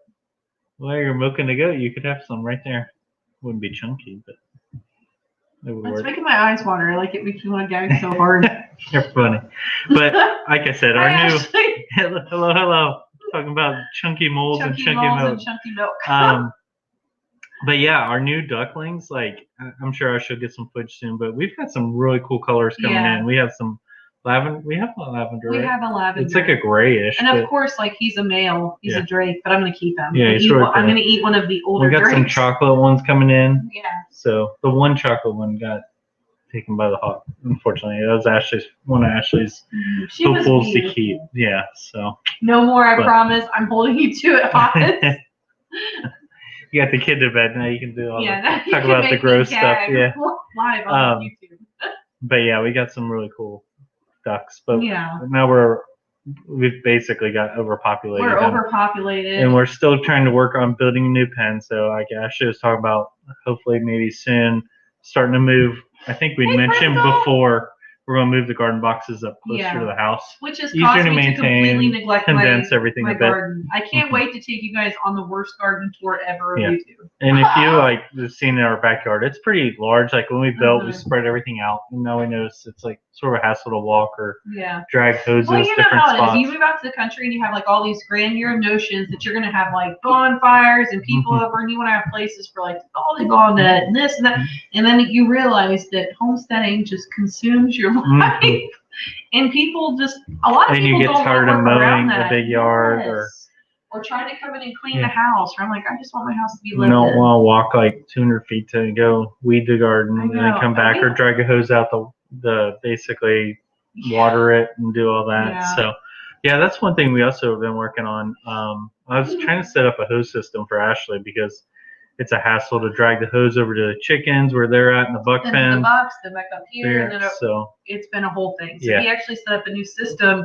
While you're milking the goat, you could have some right there. Wouldn't be chunky, but it would work. It's making my eyes water. Like it makes me want to gag so hard. You're funny. But like I said, our new hello. Talking about chunky moles and chunky milk. But yeah, our new ducklings, like I'm sure I should get some footage soon, but we've got some really cool colors coming in. We have some lavender. We have a lavender. We have a lavender. It's like a grayish. And of course, like he's a male. He's a drake, but I'm going to keep him. Yeah, he's really cool. I'm going to eat one of the older drakes. We got some chocolate ones coming in. Yeah. So the one chocolate one got taken by the hawk. Unfortunately, that was one of Ashley's hopefuls to keep. Yeah, so. No more, I promise. I'm holding you to it, Hawkins. You got the kid to bed now. You can do all talk about the gross stuff. Yeah. Live on YouTube. But yeah, we got some really cool ducks. But now we've basically got overpopulated. We're overpopulated. And we're still trying to work on building a new pen. So I should was talking about hopefully maybe soon starting to move. I think we mentioned before we're going to move the garden boxes up closer to the house. Which has caused me to completely neglect condense everything my a bit. garden. I can't wait to take you guys on the worst garden tour ever of YouTube. And if you have seen in our backyard, it's pretty large. Like when we built, we spread everything out. And now we notice it's like sort of a hassle to walk or drag hoses. Well, you know different how spots. it is. You move out to the country and you have like all these grandeur notions that you're going to have like bonfires and people over, and you want to have places for like volleyball net and this and that. And then you realize that homesteading just consumes your life. And people a lot of people you get don't tired of mowing the big yard or trying to come in and clean the house. Or I'm like, I just want my house to be lived in. You don't want to walk like 200 feet to go weed the garden and then come back or drag a hose out the basically water it and do all that. Yeah. So that's one thing we also have been working on. I was trying to set up a hose system for Ashley because it's a hassle to drag the hose over to the chickens where they're at in the buck pen. The box, then back up here, and then it's been a whole thing. So he actually set up a new system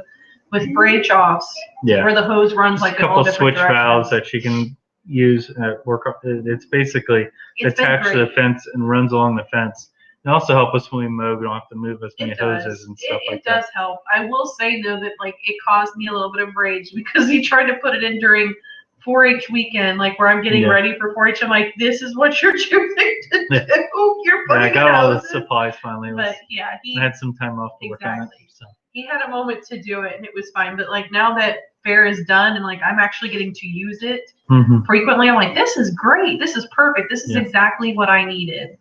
with branch offs where the hose runs like a couple switch valves that you can use at work. It's basically attached to the fence and runs along the fence. It also helps us when we mow. We don't have to move as many hoses and stuff like that. It does help. I will say though that like it caused me a little bit of rage because he tried to put it in during 4-H weekend, like where I'm getting ready for 4-H. I'm like, this is what you're choosing to do. You're putting I got all the supplies finally. But he had some time off to work on it. So. He had a moment to do it and it was fine. But like now that fair is done and like I'm actually getting to use it frequently, I'm like, this is great. This is perfect. This is exactly what I needed.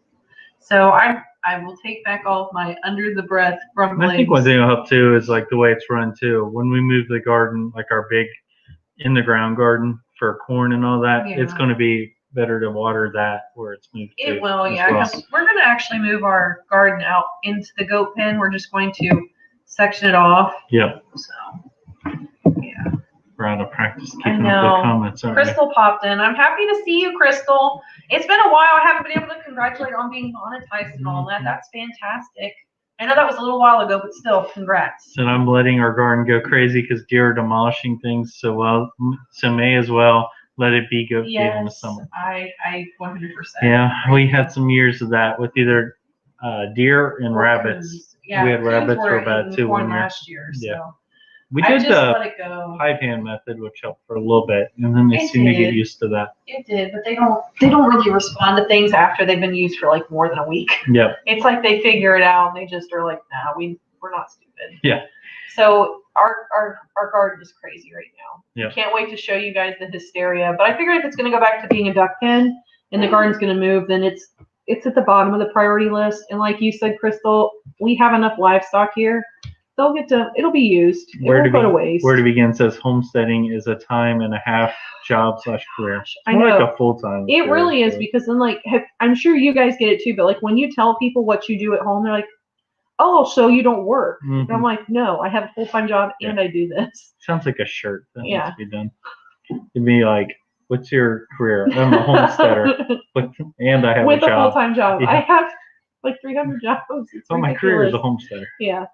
So I will take back all of my under the breath grumblings. I think one thing will help too is like the way it's run too. When we move the garden, like our big in the ground garden for corn and all that, it's going to be better to water that where it's moved to. It will, because we're going to actually move our garden out into the goat pen. We're just going to section it off. Yep. So, we're out of practice keeping up with comments. Crystal popped in. I'm happy to see you, Crystal. It's been a while. I haven't been able to congratulate on being monetized and all that. That's fantastic. I know that was a little while ago, but still, congrats. And I'm letting our garden go crazy because deer are demolishing things so may as well let it be goat feed in the summer. I 100%. Yeah, we had some years of that with either deer and rabbits. Yeah, we had rabbits were bad too one year. Last year, so. Yeah. We did the high pan method, which helped for a little bit, and then they seem to get used to that. It did, but they don't really respond to things after they've been used for like more than a week. Yep. It's like they figure it out and they just are like, nah, we're not stupid. Yeah. So our garden is crazy right now. Yep. Can't wait to show you guys the hysteria. But I figured if it's gonna go back to being a duck pen and the garden's gonna move, then it's at the bottom of the priority list. And like you said, Crystal, we have enough livestock here. It'll be used. Where to begin says homesteading is a time and a half job / career. I know. Like a full-time. It really is because then I'm sure you guys get it too, but like when you tell people what you do at home, they're like, oh, so you don't work. And I'm like, no, I have a full-time job and I do this. Sounds like a shirt that needs to be done. It'd be like, what's your career? I'm a homesteader. And I have with a job. Full-time job. Yeah. I have like 300 jobs. So my career is a homesteader. Yeah.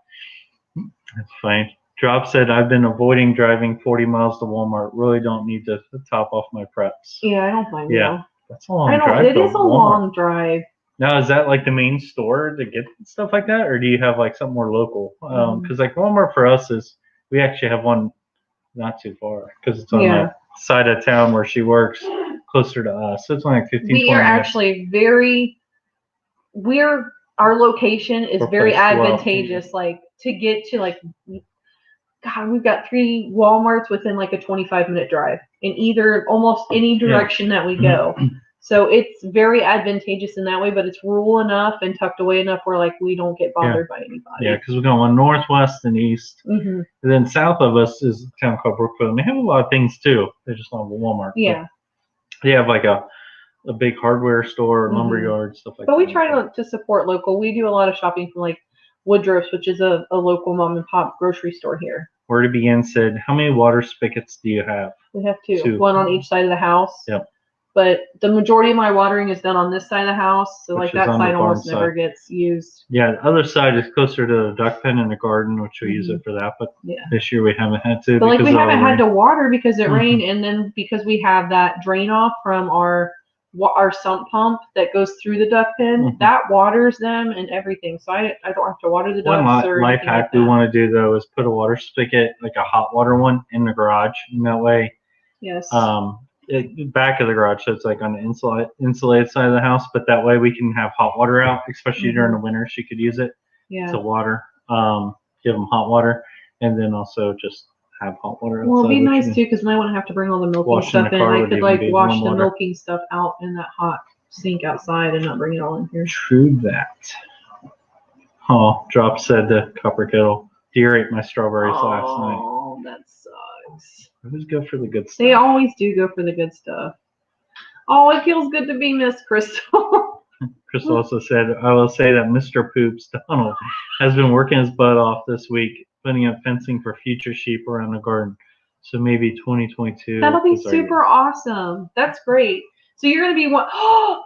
That's fine. Drop said, I've been avoiding driving 40 miles to Walmart. Really don't need to top off my preps. Yeah, I don't blame you. Yeah, that's a long drive. It is a long drive. Now, is that like the main store to get stuff like that? Or do you have like something more local? Because like Walmart for us we actually have one not too far because it's on the side of town where she works closer to us. So it's only like 15, 20 minutes. We are actually our location is very advantageous. Like to get to like, God, we've got 3 Walmarts within like a 25-minute drive in almost any direction that we go. So it's very advantageous in that way, but it's rural enough and tucked away enough where like we don't get bothered by anybody. Yeah, because we're going northwest and east. And then south of us is a town called Brookfield. And they have a lot of things too. They just don't have a Walmart. Yeah. They have like a a big hardware store, lumber yard, stuff like that. But we try to support local. We do a lot of shopping from like Woodruff's, which is a local mom and pop grocery store here. Where to Begin said, how many water spigots do you have? We have two. One on each side of the house. Yep. But the majority of my watering is done on this side of the house, so like that side almost never gets used. Yeah, the other side is closer to the duck pen in the garden, which we use it for that. But this year we haven't had to. But like we haven't had to water because it rained, and then because we have that drain off from our sump pump that goes through the duck pen, that waters them and everything. So I don't have to water the ducks. One life hack we want to do though is put a water spigot, like a hot water one, in the garage. In that way, yes. Back of the garage, so it's like on the insulated side of the house. But that way we can have hot water out, especially during the winter. She could use it to water, give them hot water, and then also just have hot water outside. Well, it'd be nice too, because then I wouldn't have to bring all the milking stuff in. I could like wash the milking stuff out in that hot sink outside and not bring it all in here. True that. Oh, Drop said the copper kettle. Deer ate my strawberries last night. Oh, that sucks. They always go for the good stuff. They always do go for the good stuff. Oh, it feels good to be Miss Crystal. Crystal also said, I will say that Mr. Poops Donald has been working his butt off this week, putting up fencing for future sheep around the garden. So maybe 2022. That'll be super awesome. That's great. So you're going to be one. Oh,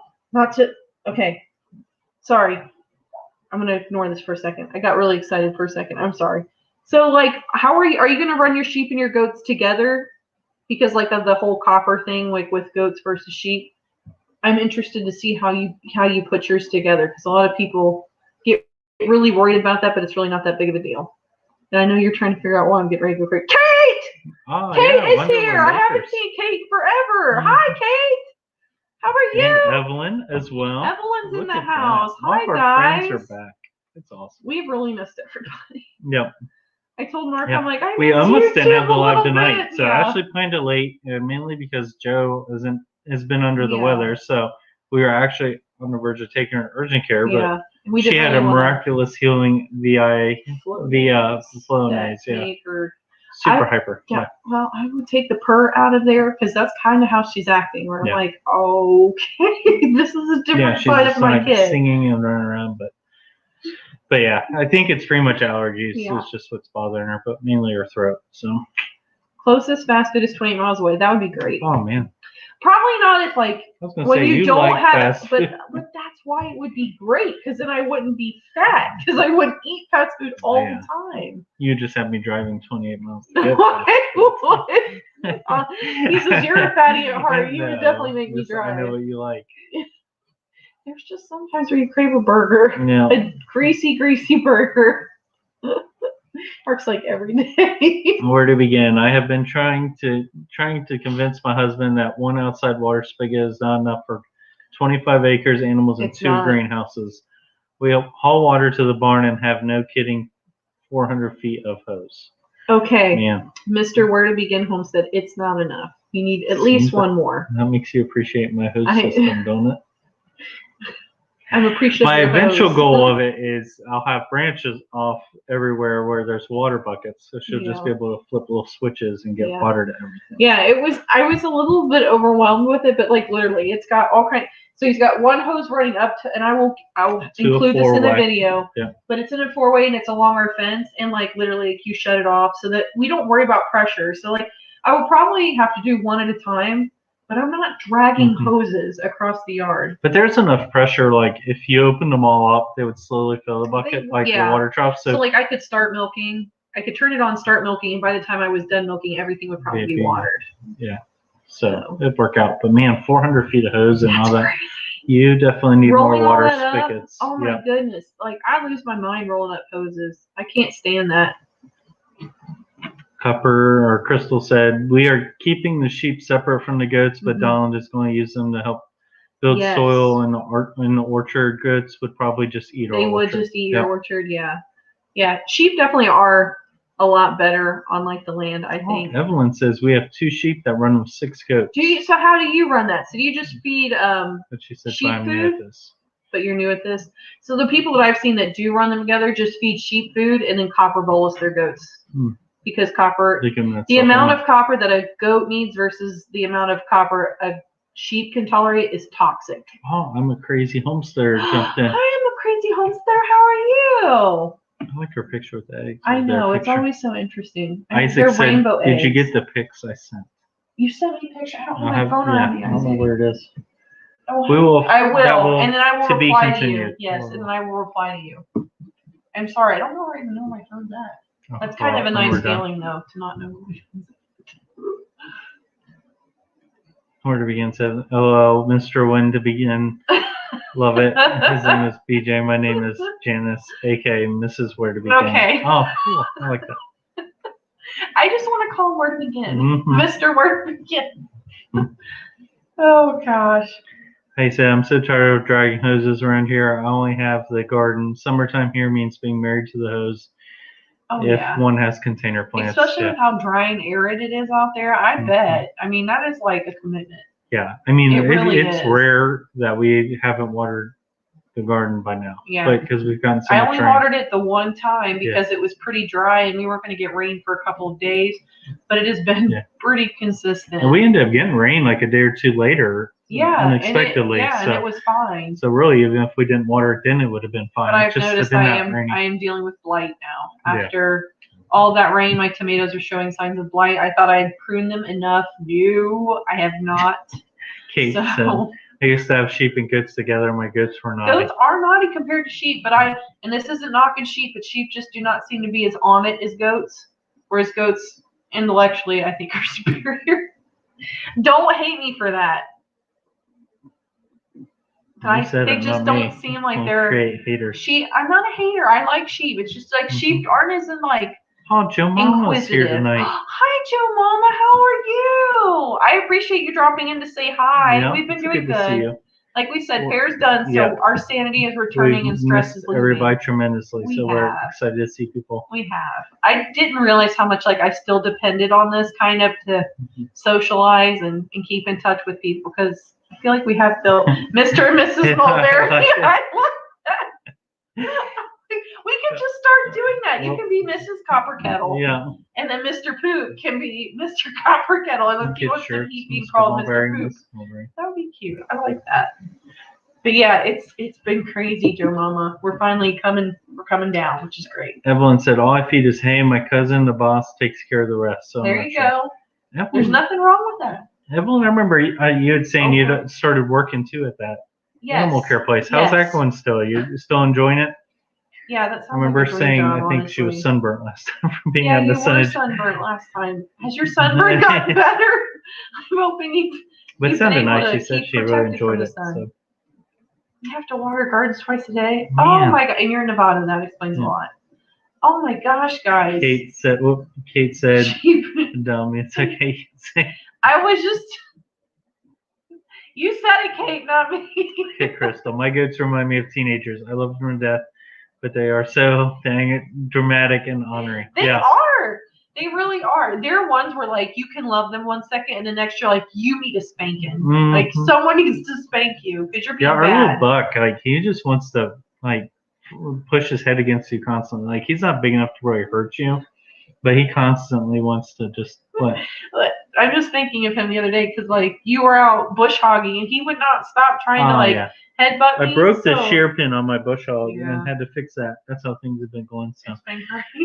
okay. Sorry. I'm going to ignore this for a second. I got really excited for a second. I'm sorry. So like, are you going to run your sheep and your goats together? Because like of the whole copper thing, like with goats versus sheep, I'm interested to see how you put yours together. Because a lot of people get really worried about that, but it's really not that big of a deal. And I know you're trying to figure out why I'm getting ready to go crazy. Kate! Oh, Kate is here. I haven't seen Kate forever. Hi, Kate. How are you? And Evelyn as well. Evelyn's in the house. Hi, guys. Our friends are back. It's awesome. We've really missed everybody. Yep. I told Mark, I'm like, we almost didn't have the live tonight, so I actually planned it late, mainly because Joe has been under the weather, so we were actually on the verge of taking her urgent care, but she had a miraculous healing via Flonase. Super hyper. Yeah. Well, I would take the purr out of there because that's kind of how she's acting. Where I'm like, okay, this is a different side of my kid. Singing and running around, but yeah, I think it's pretty much allergies. It's just what's bothering her, but mainly her throat. So closest fast food is 20 miles away. That would be great. Oh man. Probably not if like when you don't have, but that's why it would be great because then I wouldn't be fat because I wouldn't eat fast food all the time. You just have me driving 28 miles to get He says you're a fatty at heart. You would definitely make me drive. I know what you like. There's just sometimes where you crave a burger. Yeah. A greasy burger. Works like every day. Where to begin? I have been trying to convince my husband that one outside water spigot is not enough for 25 acres, animals, and two greenhouses. We haul water to the barn and have, no kidding, 400 feet of hose. Okay. Man. Mr. Where to Begin Homestead, it's not enough. You need at least one more. That makes you appreciate my hose system, don't it? I'm appreciative. My eventual goal of it is I'll have branches off everywhere where there's water buckets, so she'll just be able to flip little switches and get water to everything. Yeah, I was a little bit overwhelmed with it, but like literally, it's got all kinds. So he's got one hose running up to, and I will include this in the video. Yeah. But it's in a 4-way and it's along our fence, and like literally, like, you shut it off so that we don't worry about pressure. So like I will probably have to do one at a time. But I'm not dragging hoses across the yard. But there's enough pressure, like if you opened them all up, they would slowly fill the bucket, the water trough. So like I could start milking. I could turn it on, start milking, and by the time I was done milking, everything would probably be watered. Yeah. So it'd work out. But man, 400 feet of hose and all that. Crazy. You definitely need more water spigots. Oh my goodness. Like I lose my mind rolling up hoses. I can't stand that. Copper or Crystal said, we are keeping the sheep separate from the goats, but Donald is going to use them to help build soil, and the orchard. Goats would probably just eat our orchard. They would just eat your orchard, Yeah, sheep definitely are a lot better on like the land, I think. Evelyn says we have 2 sheep that run with 6 goats. So how do you run that? So do you just feed but she said, sheep food? But you're new at this. So the people that I've seen that do run them together just feed sheep food and then copper bolus their goats. Because copper, the amount of copper that a goat needs versus the amount of copper a sheep can tolerate is toxic. Oh, I'm a crazy homesteader. Jumped in. I am a crazy homesteader. How are you? I like her picture with the eggs. I know, it's always so interesting. Isaac they're said, rainbow eggs. did you get the pics I sent? You sent me a picture. I don't have my phone on me. I don't know where it is. Oh, We will. I will, and then I will to be reply to continued. you. Yes, and then I will reply to you. I'm sorry, I don't know where I even know my phone's at. That's kind of a nice feeling, though, to not know where my phone's at. Where to begin? Said, hello, Mr. When to begin. Love it. His name is BJ. My name is Janice, aka Mrs. Where to begin. Okay. Oh, cool. I like that. I just want to call him Where to Begin. Mm-hmm. Mr. Where to Begin. Oh, gosh. Hey, Sam, I'm so tired of dragging hoses around here. I only have the garden. Summertime here means being married to the hose. Oh, if yeah. one has container plants. Especially with how dry and arid it is out there, I bet. I mean, that is like a commitment. Yeah, I mean, it's is. rare that we haven't watered the garden by now. Yeah. But because we've gotten so I much only rain. watered it the one time because it was pretty dry and we weren't going to get rain for a couple of days. But it has been pretty consistent. And we ended up getting rain like a day or two later. Yeah. Unexpectedly. And it was fine. So really, even if we didn't water it then, it would have been fine. But I've noticed I am dealing with blight now. After all that rain, my tomatoes are showing signs of blight. I thought I had pruned them enough. No, I have not. Kate said, I used to have sheep and goats together. My goats were naughty. Goats are naughty compared to sheep, but and this isn't knocking sheep, but sheep just do not seem to be as on it as goats. Whereas goats, intellectually, I think are superior. Don't hate me for that. They just don't seem like they're haters. Sheep. I'm not a hater. I like sheep. It's just like sheep aren't as in like. Oh, Joe Mama's here tonight. Hi, Joe Mama. How are you? I appreciate you dropping in to say hi. Yeah, We've been doing good. To see you. Like we said, fair's done, so our sanity is returning and stress is leaving. Everybody tremendously, we're excited to see people. We have. I didn't realize how much I still depended on this kind of to socialize and keep in touch with people because I feel like we have built Mr. and Mrs. Mulberry. We can just start doing that. You can be Mrs. Copper Kettle. Yeah. And then Mr. Poop can be Mr. Copper Kettle. And then he wants to keep being called Mr. Poop. That would be cute. I like that. But yeah, it's been crazy, Joe Mama. We're finally coming down, which is great. Evelyn said, all I feed is hay. My cousin, the boss, takes care of the rest. So there you go. Evelyn, there's nothing wrong with that. Evelyn, I remember you had saying you'd started working too at that animal care place. How's that going still? Are you still enjoing it? Yeah, that sounds I remember like a saying job, I think honestly. she was sunburnt last time from being out in the sun. Yeah, you were sunburnt last time. Has your sunburn gotten better? I'm hoping you. But it sounded nice. She said she really enjoyed it. So. You have to water gardens twice a day. Man. Oh my god! And you're in Nevada. That explains a lot. Oh my gosh, guys. Kate said, dumb. It's okay. I was just. You said it, Kate, not me. Hey, Crystal. My goats remind me of teenagers. I love them to death, but they are so dramatic and honoring. They are. They really are. There are ones where you can love them 1 second, and the next you're like, you need a spanking. Mm-hmm. Like someone needs to spank you because you're being bad. Our little buck, he just wants to push his head against you constantly. He's not big enough to really hurt you, but he constantly wants to just. I'm just thinking of him the other day because you were out bush hogging and he would not stop trying to headbutt me. I broke the shear pin on my bush hog and had to fix that. That's how things have been going. So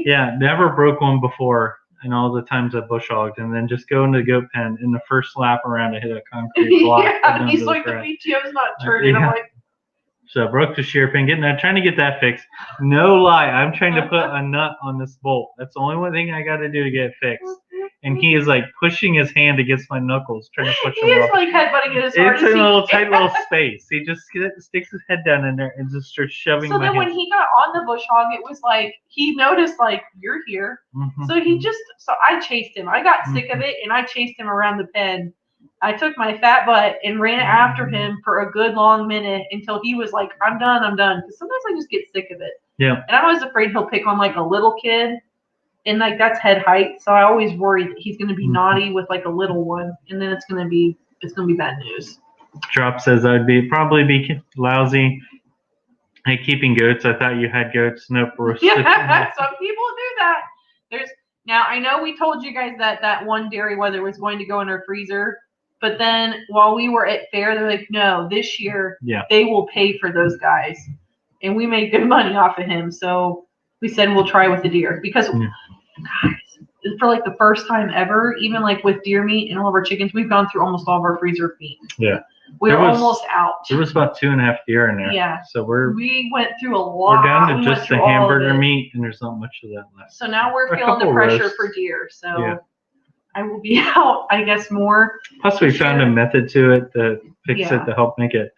yeah, never broke one before in all the times I bush hogged, and then just go into the goat pen in the first lap around I hit a concrete block. He's like the PTO's not turning. I'm like. So I broke the shear pin, trying to get that fixed. No lie, I'm trying to put a nut on this bolt. That's the only one thing I got to do to get it fixed. And he is pushing his hand against my knuckles, trying to push them off. He is headbutting it as hard as he can. It's a tight little space. He just sticks his head down in there and just starts shoving. So then when he got on the bush hog, it was he noticed you're here. Mm-hmm. So I chased him. I got sick of it and I chased him around the pen. I took my fat butt and ran after him for a good long minute until he was like, I'm done. Because sometimes I just get sick of it. Yeah. And I'm always afraid he'll pick on a little kid. And that's head height. So I always worry that he's going to be naughty with a little one. And then it's going to be bad news. Drop says I'd probably be lousy at keeping goats. I thought you had goats. Nope. Yeah, some people do that. Now I know we told you guys that one dairy weather was going to go in our freezer. But then while we were at fair, they're like, no, this year they will pay for those guys. And we made good money off of him. So we said we'll try with the deer. Because, guys, for like the first time ever, even like with deer meat and all of our chickens, we've gone through almost all of our freezer meat. Yeah. We're almost out. There was about 2.5 deer in there. Yeah. So we went through a lot. We're down to just the hamburger meat, and there's not much of that left. So now we're feeling the pressure for deer. So I will be out, I guess, more. Plus, we found a method to it to fix it to help make it.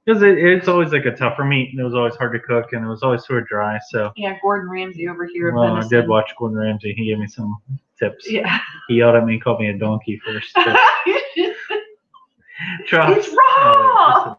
Because it's always like a tougher meat, and it was always hard to cook, and it was always sort of dry. So yeah, Gordon Ramsay over here. Well, I did watch Gordon Ramsay. He gave me some tips. Yeah. He yelled at me and called me a donkey first. It's raw.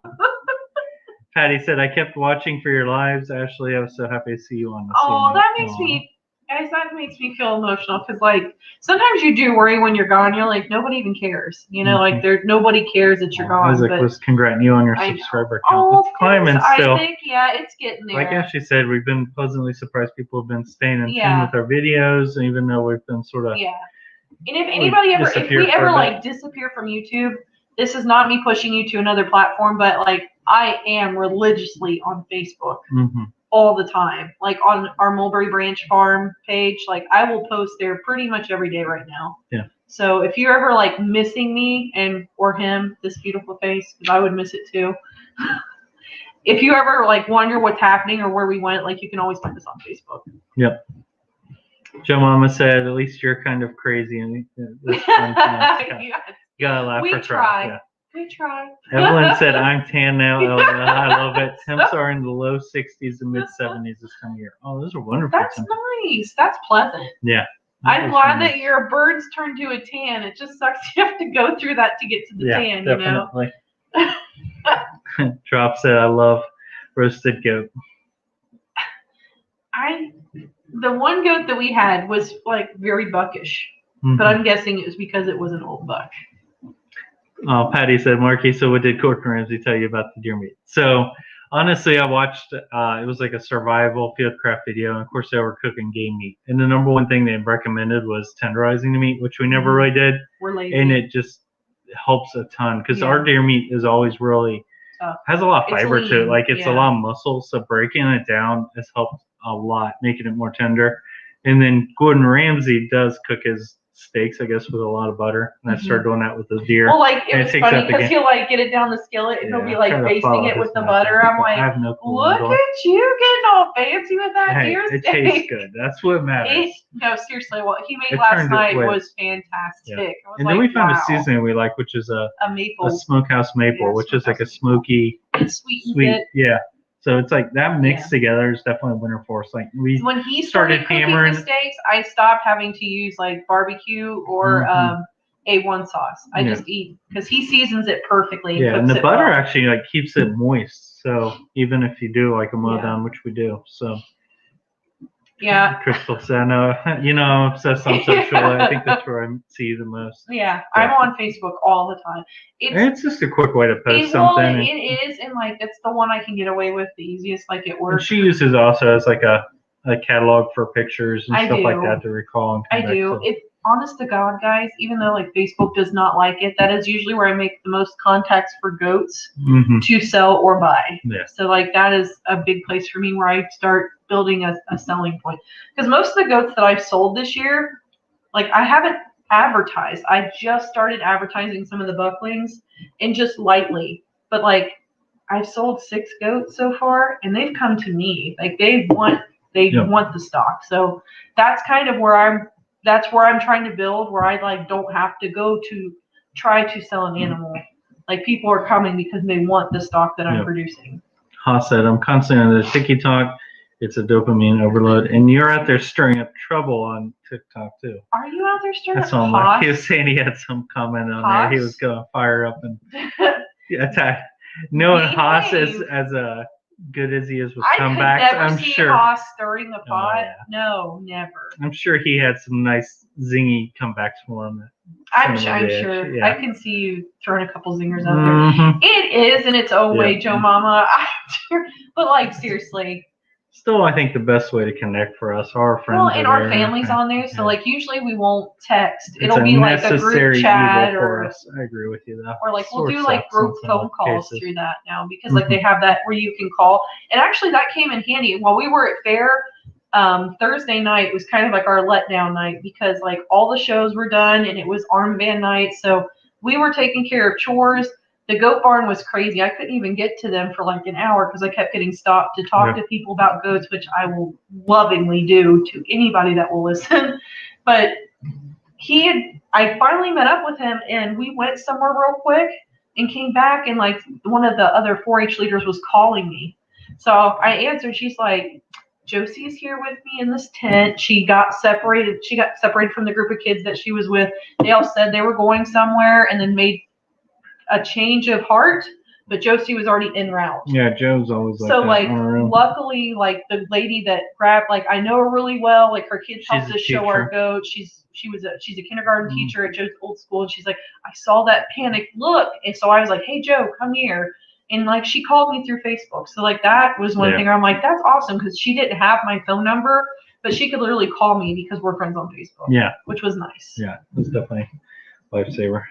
Patty said, I kept watching for your lives. Ashley, I was so happy to see you on the scene. Oh, that makes me, guys, that makes me feel emotional because, like, sometimes you do worry when you're gone. You're like, nobody even cares. You know, like, nobody cares that you're gone. Isaac was congrating you on your subscriber count. Oh, it's climbing still. I think, it's getting there. Like Ashley said, we've been pleasantly surprised. People have been staying in tune with our videos, even though we've been sort of. Yeah. And if anybody ever, if we ever, like, disappear from YouTube, this is not me pushing you to another platform, but, like, I am religiously on Facebook all the time. Like, on our Mulberry Branch Farm page, like, I will post there pretty much every day right now. Yeah. So if you're ever, like, missing me or him, this beautiful face, because I would miss it too. If you ever, like, wonder what's happening or where we went, like, you can always find us on Facebook. Yep. Joe Mama said, at least you're kind of crazy. And this you gotta laugh or cry. Yeah. We try. Evelyn said, I'm tan now. I love it. Temps are in the low 60s and mid 70s this time of year. Oh, those are wonderful. That's nice. That's pleasant. Yeah. I'm glad that your birds turn to a tan. It just sucks you have to go through that to get to the tan, definitely. You know? Drop said, I love roasted goat. The one goat that we had was like very buckish, but I'm guessing it was because it was an old buck. Patty said, Marky, so what did Gordon Ramsay tell you about the deer meat? So honestly, I watched, it was like a survival fieldcraft video, and of course they were cooking game meat. And the number one thing they recommended was tenderizing the meat, which we never really did. We're lazy. And it just helps a ton because our deer meat is always really, has a lot of fiber to it. Like it's a lot of muscle, so breaking it down has helped a lot, making it more tender. And then Gordon Ramsay does cook his steaks, I guess, with a lot of butter, and I started doing that with the deer. Well, like it was funny because he'll like get it down the skillet and he'll be like basting it with the butter. I'm like, look at you getting all fancy with that deer steak. It tastes good. That's what matters. No, seriously, what he made last night was fantastic. And then we found a seasoning we like, which is a smokehouse maple, which is like a smoky, sweet. Yeah. So it's like that mixed together is definitely a winner for us. Like when he started hammering the steaks, I stopped having to use like barbecue or A1 sauce. I just eat because he seasons it perfectly. And the butter actually like keeps it moist. So even if you do like a mow down, which we do, so. Yeah. Crystal said, no, you know, I'm obsessed on social. I think that's where I see you the most. Yeah, I'm on Facebook all the time. It's just a quick way to post something. It is, and like it's the one I can get away with the easiest. Like it works. And she uses also as like a catalog for pictures and stuff like that to recall. And I do. It's honest to God, guys. Even though like Facebook does not like it, that is usually where I make the most contacts for goats to sell or buy. Yeah. So like that is a big place for me where I start building a selling point. Because most of the goats that I've sold this year, like I haven't advertised. I just started advertising some of the bucklings and just lightly. But like I've sold 6 goats so far and they've come to me. Like they want the stock. So that's kind of where I'm trying to build, where I like don't have to go to try to sell an animal. Like people are coming because they want the stock that I'm producing. Haas said, I'm constantly on the TikTok. It's a dopamine overload. And you're out there stirring up trouble on TikTok too. Are you out there stirring up trouble? Like he was saying he had some comment on there. He was going to fire up and attack. Knowing Haas as a good as he is with comebacks, I'm sure. Haas stirring the pot. No, never. I'm sure he had some nice zingy comebacks for him. I'm sure. Yeah. I can see you throwing a couple zingers out there. It is in its own way, Joe Mama. But like seriously, still, I think the best way to connect for us, our friends. Well, and our family's on there, so like usually we won't text. It'll be like a group chat or. Us. I agree with you though. Or like we'll do like group phone calls through that now because like they have that where you can call. And actually that came in handy while we were at fair. Thursday night was kind of like our letdown night because like all the shows were done and it was armband night, so we were taking care of chores. The goat barn was crazy. I couldn't even get to them for like an hour because I kept getting stopped to talk to people about goats, which I will lovingly do to anybody that will listen. But I finally met up with him and we went somewhere real quick and came back and like one of the other 4-H leaders was calling me. So I answered. She's like, Josie's here with me in this tent. She got separated from the group of kids that she was with. They all said they were going somewhere and then made a change of heart, but Josie was already en route. Yeah, Joe's always like so that. Like luckily like the lady that grabbed, like I know her really well, like her kids helped us show our goat. She's a kindergarten teacher at Joe's old school, and she's like, I saw that panic look, and so I was like, hey Joe, come here. And like she called me through Facebook. So like that was one thing where I'm like, that's awesome because she didn't have my phone number, but she could literally call me because we're friends on Facebook. Yeah. Which was nice. Yeah, it was definitely a lifesaver.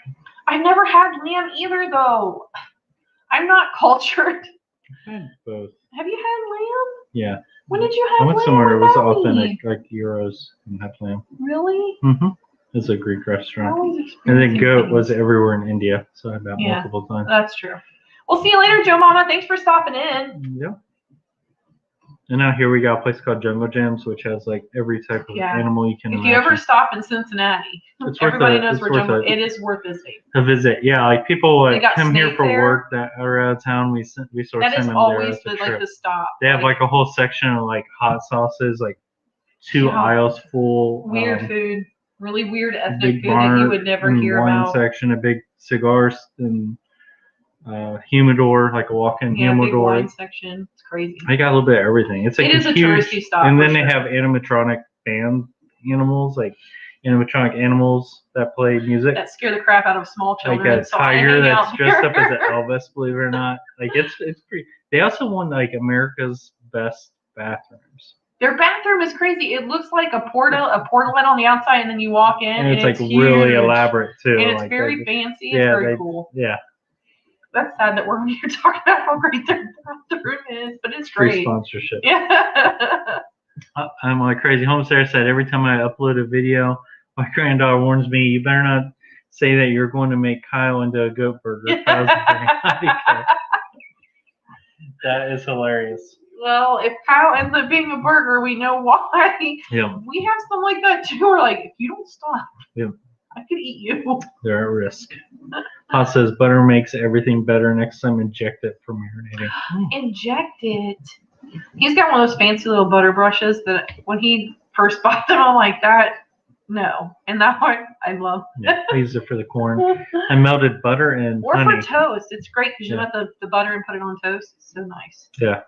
I never had lamb either though. I'm not cultured. I had both. Have you had lamb? Yeah. When did you have lamb? I went somewhere it was authentic, like gyros, and had lamb. Really? Mm-hmm. It's a Greek restaurant. And then goat was everywhere in India, so I had that multiple times. That's true. We'll see you later, Joe Mama. Thanks for stopping in. Yeah. And now here we got a place called Jungle Gems, which has like every type of animal you can imagine. If you ever stop in Cincinnati, everybody knows where Jungle. It is worth visiting. A visit, yeah. Like people come here for work that are out of town. We sort of send them there. That is always the stop. They have like a whole section of like hot sauces, like 2 aisles full. Weird food, really weird ethnic food that you would never hear about. Wine section, a big cigars and. Humidor, like a walk-in humidor. Big wine section. It's crazy. I got a little bit of everything. It's like it is a touristy stop. And then they have animatronic band animals, like animatronic animals that play music. That scare the crap out of small children. Like a tiger that's dressed up as an Elvis, believe it or not. Like it's pretty. They also won like America's best bathrooms. Their bathroom is crazy. It looks like a portalet on the outside, and then you walk in, and it's like really elaborate too. And it's very fancy. It's very cool. Yeah. That's sad that we're here talking about how great their bathroom is, but it's great. Free sponsorship. Yeah. I'm like crazy. Homestead said every time I upload a video, my granddaughter warns me, you better not say that you're going to make Kyle into a goat burger. That is hilarious. Well, if Kyle ends up being a burger, we know why. Yeah. We have some like that too. We're like, if you don't stop. Yeah. I could eat you. They're at risk. Hot says butter makes everything better. Next time, inject it for marinating. Inject it. He's got one of those fancy little butter brushes that when he first bought them, I'm like, no. And that part, I love. Yeah, I use it for the corn. I melted butter and honey. Or for toast. It's great because you let the butter and put it on toast. It's so nice. Yeah.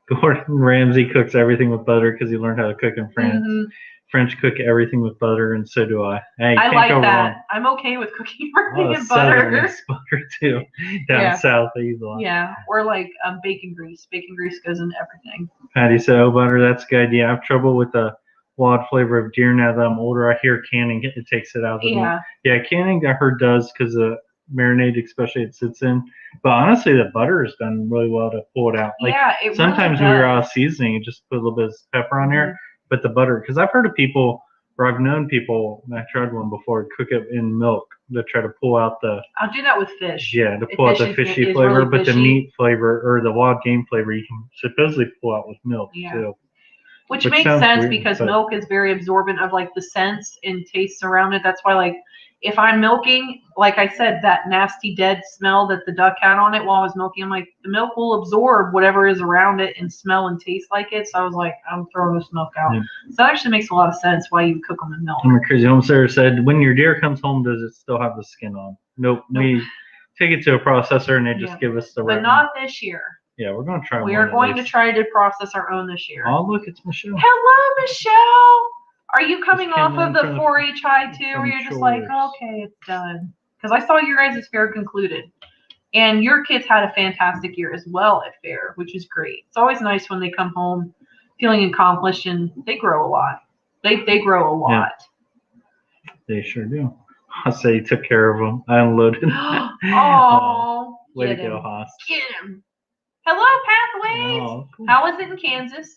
Gordon Ramsay cooks everything with butter because he learned how to cook in France. Mm-hmm. French cook everything with butter, and so do I. Hey, I like that. Wrong. I'm okay with cooking everything in butter. Butter too. Down south, they use a lot. Yeah, or like bacon grease. Bacon grease goes into everything. Patty said, "Oh, butter, that's a good idea. I have trouble with the wild flavor of deer now that I'm older. I hear canning it takes it out of the meat. Yeah, canning I heard does because the marinade, especially it sits in. But honestly, the butter has done really well to pull it out. Like sometimes when you're out of seasoning, you just put a little bit of pepper on there. But the butter, because I've heard of people, or I've known people, and I tried one before, cook it in milk to try to pull out the. I'll do that with fish. Yeah, to pull out the fishy flavor, really but the meat flavor or the wild game flavor you can supposedly pull out with milk too. Which makes sense because milk is very absorbent of like the scents and tastes around it. That's why like if I'm milking, like I said, that nasty dead smell that the duck had on it while I was milking, I'm like, the milk will absorb whatever is around it and smell and taste like it. So I was like, I'm throwing this milk out. Yeah. So that actually makes a lot of sense why you cook them in milk. And my crazy homesteader said, when your deer comes home, does it still have the skin on? Nope. We take it to a processor and they just give us the right. But not this year. Yeah, we're going to try. We are going to try to process our own this year. Oh, look, it's Michelle. Hello, Michelle. Are you coming off of the 4-H high too, or you're just like, okay, it's done? Because I saw your guys' fair concluded. And your kids had a fantastic year as well at fair, which is great. It's always nice when they come home feeling accomplished, and they grow a lot. They grow a lot. Yeah. They sure do. I'll say you took care of them. I unloaded. Oh, way to go, Haas. Get him. Hello, Pathways. Oh, cool. How is it in Kansas?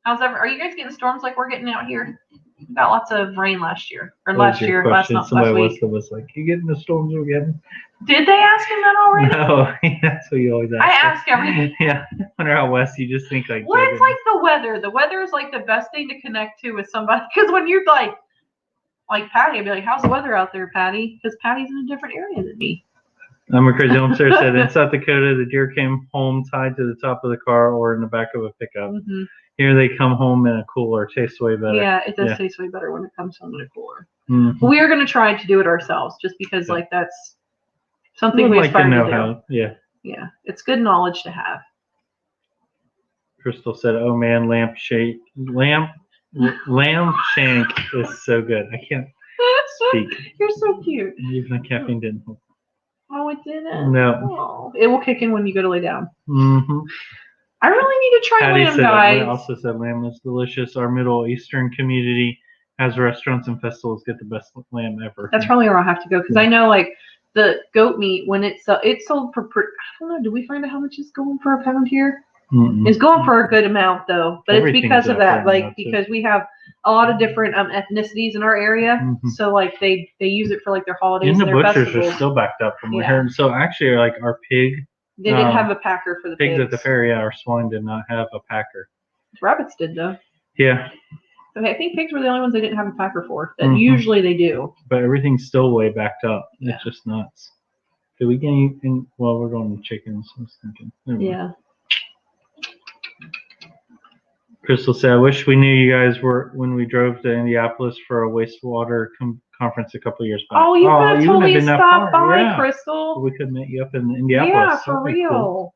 Are you guys getting storms like we're getting out here? We got lots of rain last Somebody week. was like, "You getting the storms we're getting?" Did they ask him that already? No, that's what you always ask. I ask everything. Yeah, when you're out west, you just think like. Well, it's like the weather. The weather is like the best thing to connect to with somebody, because when you're like Patty, I'd be like, "How's the weather out there, Patty?" Because Patty's in a different area than me. I'm a crazy homesteader said in South Dakota, the deer came home tied to the top of the car or in the back of a pickup. Mm-hmm. Here they come home in a cooler. Tastes way better. Yeah, it does taste way better when it comes home in a cooler. Mm-hmm. We are going to try to do it ourselves, just because that's something we aspire to do. How, yeah. Yeah, it's good knowledge to have. Crystal said, "Oh man, lamb shank is so good. I can't speak. You're so cute. Even the caffeine didn't help." Oh, it didn't? No. Oh, it will kick in when you go to lay down. Mm-hmm. I really need to try lamb, guys. Also said lamb is delicious. Our Middle Eastern community has restaurants and festivals get the best lamb ever. That's probably where I'll have to go, because I know the goat meat, when it's sold for, I don't know, do we find out how much it's going for a pound here? Mm-mm. It's going for a good amount though, but it's because of that, because we have a lot of different ethnicities in our area, so they use it for their holidays and their butchers festivals. are still backed up from what we heard. So actually, our pig. They didn't have a packer for the pigs at the fair. Yeah, our swine did not have a packer. Rabbits did though. Yeah. Okay, I think pigs were the only ones they didn't have a packer for. That usually they do. But everything's still way backed up. Yeah. It's just nuts. Did we get anything? Well, we're going to chickens. I was thinking. Yeah. Crystal said, "I wish we knew you guys were when we drove to Indianapolis for a wastewater conference a couple years back." Oh, you could have totally stopped by, yeah. Crystal. We could meet you up in Indianapolis. Yeah, for real. Cool.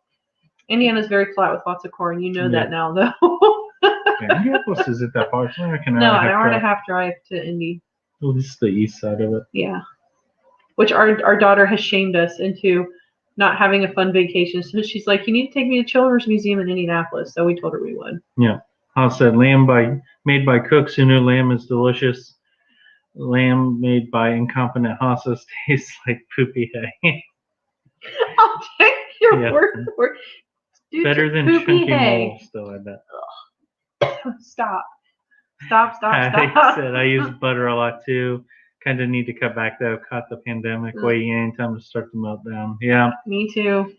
Indiana's very flat with lots of corn. You know that now, though. Yeah, Indianapolis isn't that far. It's like an hour and a half drive to Indy. Well, this is the east side of it. Yeah. Which our daughter has shamed us into not having a fun vacation. So she's like, "You need to take me to Children's Museum in Indianapolis." So we told her we would. Yeah. I said lamb made by cooks who know lamb is delicious. Lamb made by incompetent hosses tastes like poopy hay. I'll take your word for it. Better than chunky mole still, I bet. Stop. Patty said, "I use butter a lot too. Kind of need to cut back though. Caught the pandemic. Waiting any time to start to melt down." Yeah. Me too.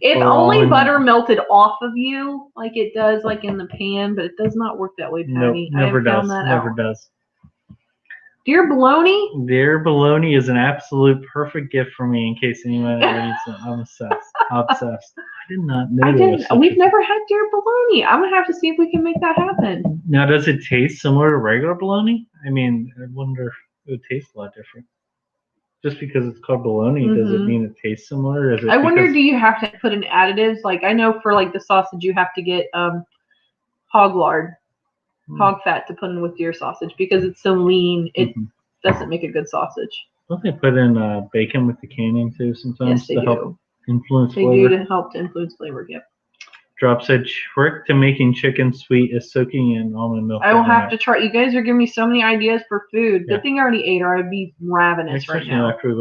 If only butter melted off of you like it does in the pan, but it does not work that way, Patty. Nope, never does. Never does. Dear bologna? Dear bologna is an absolute perfect gift for me in case anyone ever needs it. I'm obsessed. I did not know We've never had dear bologna. I'm going to have to see if we can make that happen. Now, does it taste similar to regular bologna? I mean, I wonder if it would taste a lot different. Just because it's called bologna, does it mean it tastes similar? I wonder, do you have to put in additives? I know for the sausage, you have to get hog lard. Hog fat to put in with deer sausage because it's so lean. It doesn't make a good sausage. Don't they put in bacon with the canning too sometimes? Yes, they do. Help influence flavor? They do to help to influence flavor. Yep. Drop said trick to making chicken sweet is soaking in almond milk. I will have to try. You guys are giving me so many ideas for food. Good thing I already ate, or I'd be ravenous right now. After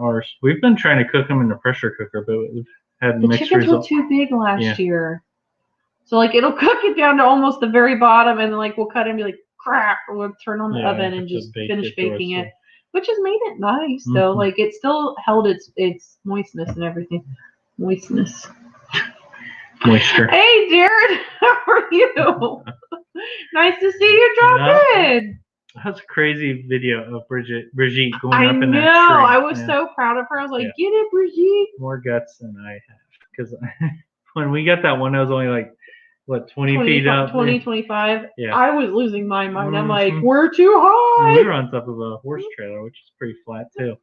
ours, we've been trying to cook them in the pressure cooker, but we've had mixed results. The chickens were too big last year. So it'll cook it down to almost the very bottom, and then we'll cut it and be like crap, or we'll turn on the oven and just finish baking it, which has made it nice though. It still held its moistness and everything. Moisture. Hey Jared, how are you? Nice to see you drop in. That's a crazy video of Brigitte going up in that tree. I know. I was so proud of her. I was like, get it, Brigitte. More guts than I have, because when we got that one, I was only 20 feet up. 25. Yeah. I was losing my mind. I'm like, we're too high. We were on top of a horse trailer, which is pretty flat too.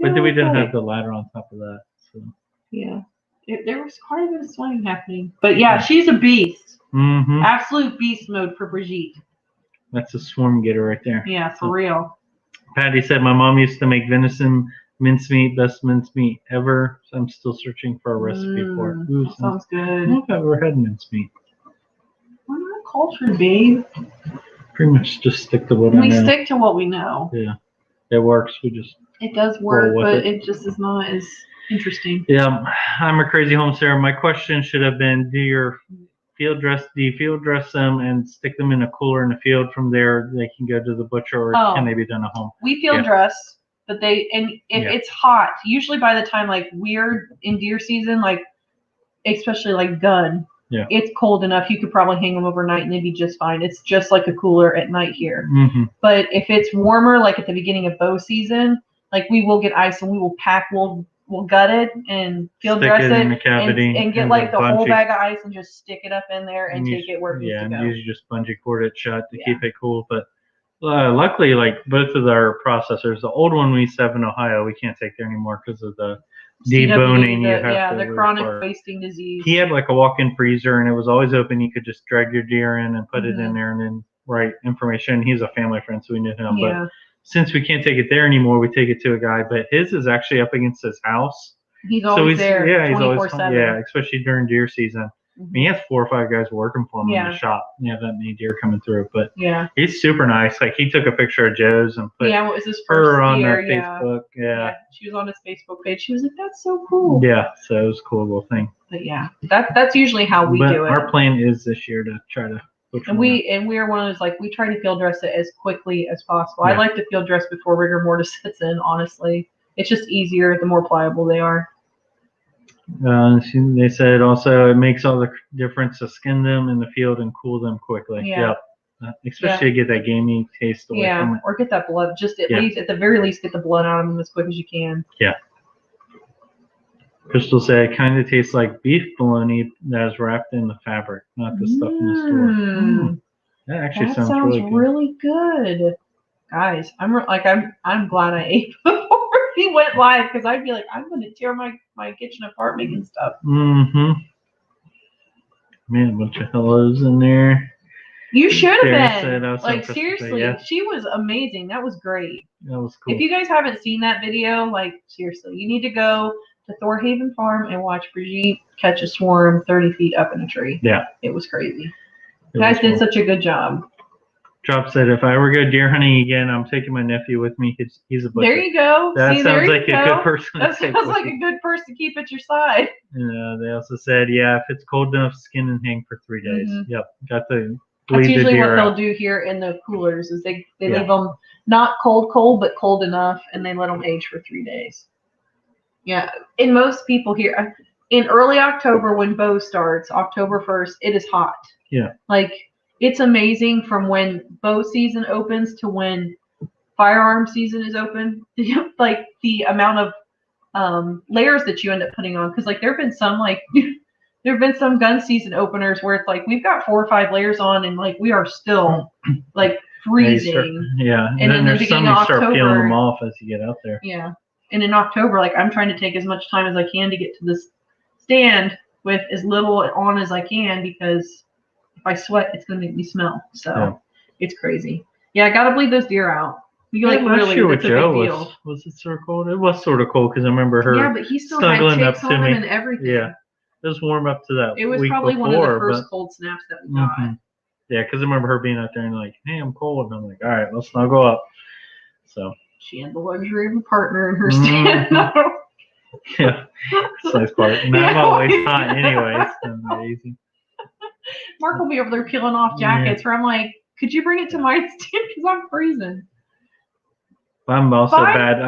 But then we didn't have the ladder on top of that. So. Yeah. There was quite a bit of swaying happening. But yeah, she's a beast. Absolute beast mode for Brigitte. That's a swarm getter right there. Yeah, for real. Patty said, my mom used to make venison mincemeat, best mincemeat ever. So I'm still searching for a recipe for it. Ooh, Sounds I good. don't know if I've ever had mincemeat. We're not cultured, babe. Pretty much just stick to what I know. We stick to what we know. Yeah, it works. We just It does work, but it just is not as interesting. Yeah, I'm a crazy homesteader. My question should have been: do you field dress them and stick them in a cooler in the field? From there, they can go to the butcher, or can they be done at home? We field dress, but if it's hot, usually by the time like we're in deer season, like especially like gun. Yeah. It's cold enough. You could probably hang them overnight and they'd be just fine. It's just like a cooler at night here. Mm-hmm. But if it's warmer, like at the beginning of bow season, like we will get ice and we will pack, we'll gut it and field dress it in the cavity and get like the whole bag of ice and just stick it up in there and take it where it needs to go. Yeah, and usually just bungee cord it shut to keep it cool. But luckily, like both of our processors, the old one we used to have in Ohio, we can't take there anymore because of the deboning. The chronic wasting disease. He had like a walk-in freezer and it was always open. You could just drag your deer in and put it in there and then write information. He's a family friend, so we knew him. But since we can't take it there anymore, we take it to a guy. But his is actually up against his house. He's always there. Yeah, he's 24/7. always yeah, especially during deer season. I mean, he has 4 or 5 guys working for him in the shop. You have that many deer coming through, but he's super nice. Like he took a picture of Joe's and put what was his first her on year, Facebook. Yeah, she was on his Facebook page. She was like, "That's so cool." Yeah, so it was a cool little thing. But that's usually how we do it. Our plan is this year to try to. And we're one of those, like, we try to field dress it as quickly as possible. I like to field dress before rigor mortis sets in. Honestly, it's just easier the more pliable they are. They said also it makes all the difference to skin them in the field and cool them quickly. Yeah. Especially to get that gamey taste away from it. Or get that blood. Just at the very least, get the blood out of them as quick as you can. Yeah. Crystal said it kind of tastes like beef bologna that is wrapped in the fabric, not the stuff in the store. That actually sounds really good. Guys, I'm glad I ate before he went live because I'd be like, I'm going to tear my kitchen apart making stuff. Mm-hmm. Man, a bunch of hellos in there. You should have been. Like, seriously, she was amazing. That was great. That was cool. If you guys haven't seen that video, like, seriously, you need to go to Thorhaven Farm and watch Brigitte catch a swarm 30 feet up in a tree. Yeah. It was crazy. You guys did such a good job. Drop said, if I ever go deer hunting again, I'm taking my nephew with me. He's a butcher. There you go. That sounds like a good person. That sounds like a good person to keep at your side. They also said, if it's cold enough, skin and hang for 3 days. Mm-hmm. Yep. Got to That's usually what they'll do here in the coolers is they leave them not cold, but cold enough, and they let them age for 3 days. Yeah. And most people here, in early October when bow starts, October 1st, it is hot. Yeah. Like, it's amazing from when bow season opens to when firearm season is open. Like, the amount of layers that you end up putting on. Because, like, there have been some gun season openers where it's like we've got 4 or 5 layers on and like we are still like freezing. And then there's some you start peeling them off as you get out there. Yeah. And in October, like I'm trying to take as much time as I can to get to this stand with as little on as I can because if I sweat, it's gonna make me smell. So it's crazy. Yeah, I gotta bleed those deer out. You like really, that's a big deal. Was it sort of cold? It was sort of cold because I remember her. Yeah, but he still had ticks on him and everything. Yeah. It was warm up to that. It was probably one of the first cold snaps that we got. Mm-hmm. Yeah, because I remember her being out there and like, hey, I'm cold. And I'm like, all right, let's snuggle up. So she had the luxury of a partner in her stand. Yeah, that's the nice part. And I'm always hot anyways. It's amazing. Mark will be over there peeling off jackets where I'm like, could you bring it to my stand because I'm freezing. I'm also bad.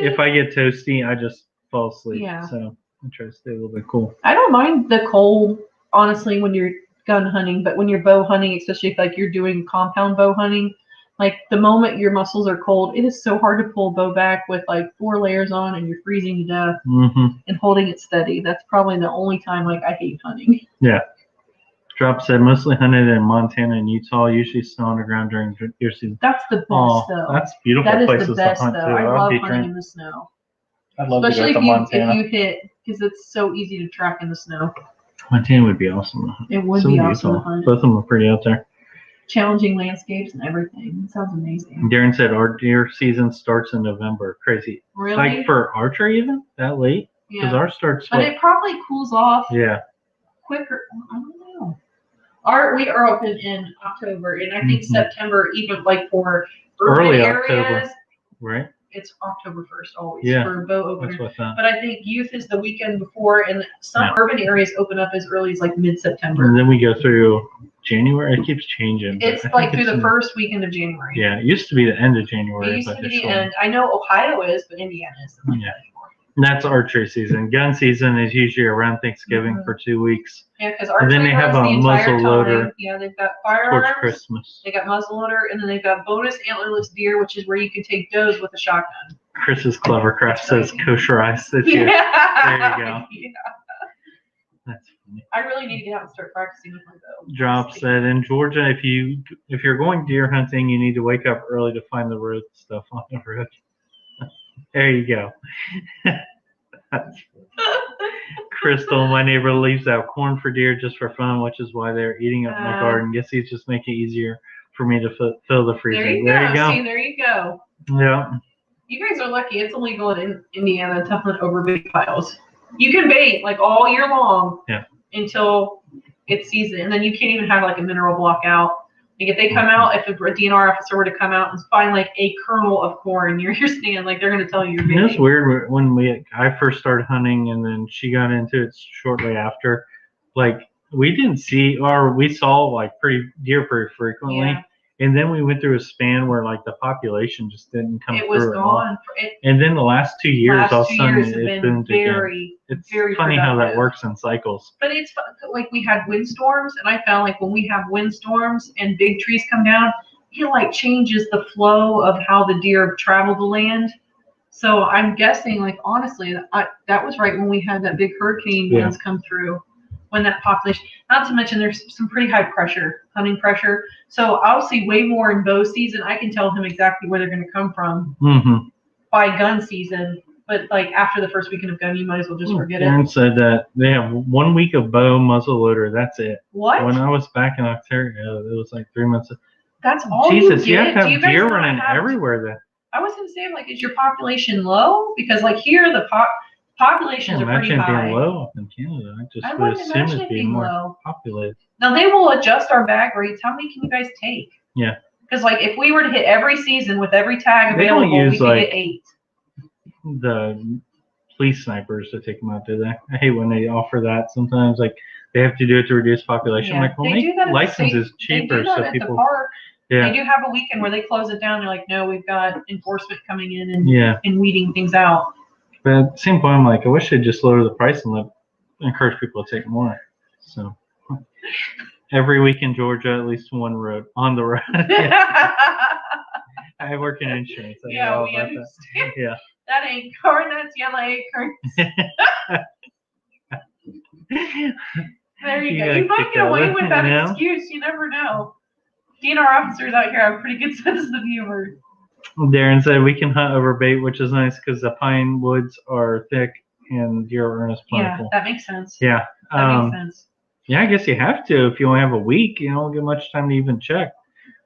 If I get toasty, I just fall asleep. Yeah. So I try to stay a little bit cool. I don't mind the cold, honestly, when you're gun hunting, but when you're bow hunting, especially if like you're doing compound bow hunting, like the moment your muscles are cold, it is so hard to pull a bow back with like 4 layers on and you're freezing to death and holding it steady. That's probably the only time like I hate hunting. Yeah. Drop said mostly hunted in Montana and Utah, usually snow on the ground during deer season. That's the best though. That's beautiful places the best, to hunt though. too. I love hunting in the snow. I'd love especially to go to Montana. if you hit, because it's so easy to track in the snow. Montana would be awesome. It would be awesome to hunt. Both of them are pretty out there. challenging landscapes and everything. It sounds amazing. Darren said our deer season starts in November. Crazy. Really? Like for archery even? That late? Because ours starts. But it probably cools off. Yeah. Quicker. I don't know. We are open in October, and I think September, even like for urban early areas, October, right? It's October 1st always for bow opener. But I think youth is the weekend before, and some urban areas open up as early as like mid-September. And then we go through January. It keeps changing. It's like through the first weekend of January. Yeah, it used to be the end of January. It used to be the end. I know Ohio is, but Indiana isn't like that anymore. And that's archery season. Gun season is usually around Thanksgiving for 2 weeks. Yeah, because archery and then they have a muzzle loader. Yeah, they've got firearms. Towards Christmas. They got muzzleloader, and then they've got bonus antlerless deer, which is where you can take does with a shotgun. Chris's Clevercraft says kosherized this year. Yeah. There you go. Yeah. That's funny. I really need to get out and start practicing with my bow. Drop said in Georgia, if you're going deer hunting, you need to wake up early to find the road stuff on the road. There you go. Crystal, my neighbor leaves out corn for deer just for fun, which is why they're eating up my garden. Guess he's just making it easier for me to fill the freezer. There you go. See, there you go. Yeah. You guys are lucky. It's illegal in Indiana to hunt over bait piles. You can bait like all year long until it's season, and then you can't even have like a mineral block out. Like if they come out, if a DNR officer were to come out and find like a kernel of corn near your stand, like they're going to tell you you're baiting. It's weird when I first started hunting, and then she got into it shortly after. Like we didn't see, or we saw like deer pretty frequently. Yeah. And then we went through a span where like the population just didn't come through. It was gone. And then the last 2 years, all of a sudden it boomed again. It's funny how that works in cycles. But it's like we had windstorms, and I found like when we have windstorms and big trees come down, it like changes the flow of how the deer travel the land. So I'm guessing, like honestly, that was right when we had that big hurricane winds come through. When that population, not to mention there's some pretty high hunting pressure. So I'll see way more in bow season. I can tell him exactly where they're going to come from by gun season. But like after the first weekend of gun, you might as well just forget it. Aaron said that they have 1 week of bow muzzle loader. That's it. What? When I was back in Ontario, it was like 3 months. That's all Jesus, you have to have deer running everywhere then. I was going to say, like, is your population low? Because like here, the populations are pretty high. Being low up in Canada. I would assume it'd be more low. Populated. Now they will adjust our bag rates. How many can you guys take? Yeah. Because like if we were to hit every season with every tag available, we could hit 8. The police snipers to take them out, do they? I hate when they offer that. Sometimes like they have to do it to reduce population. Yeah. Like, well, make licenses cheaper so people. They do have a weekend where they close it down. They're like, no, we've got enforcement coming in and weeding things out. But at the same point, I'm like, I wish they'd just lower the price and encourage people to take more. So every week in Georgia, at least one road on the road. I work in insurance. We understand. That. Yeah. That ain't corn, that's yellow acorns. There you go. You might get away with that excuse. You never know. DNR officers out here have a pretty good sense of humor. Darren said we can hunt over bait, which is nice because the pine woods are thick and deer are plentiful. Yeah, that makes sense. Yeah. That makes sense. Yeah, I guess you have to. If you only have a week, you don't get much time to even check.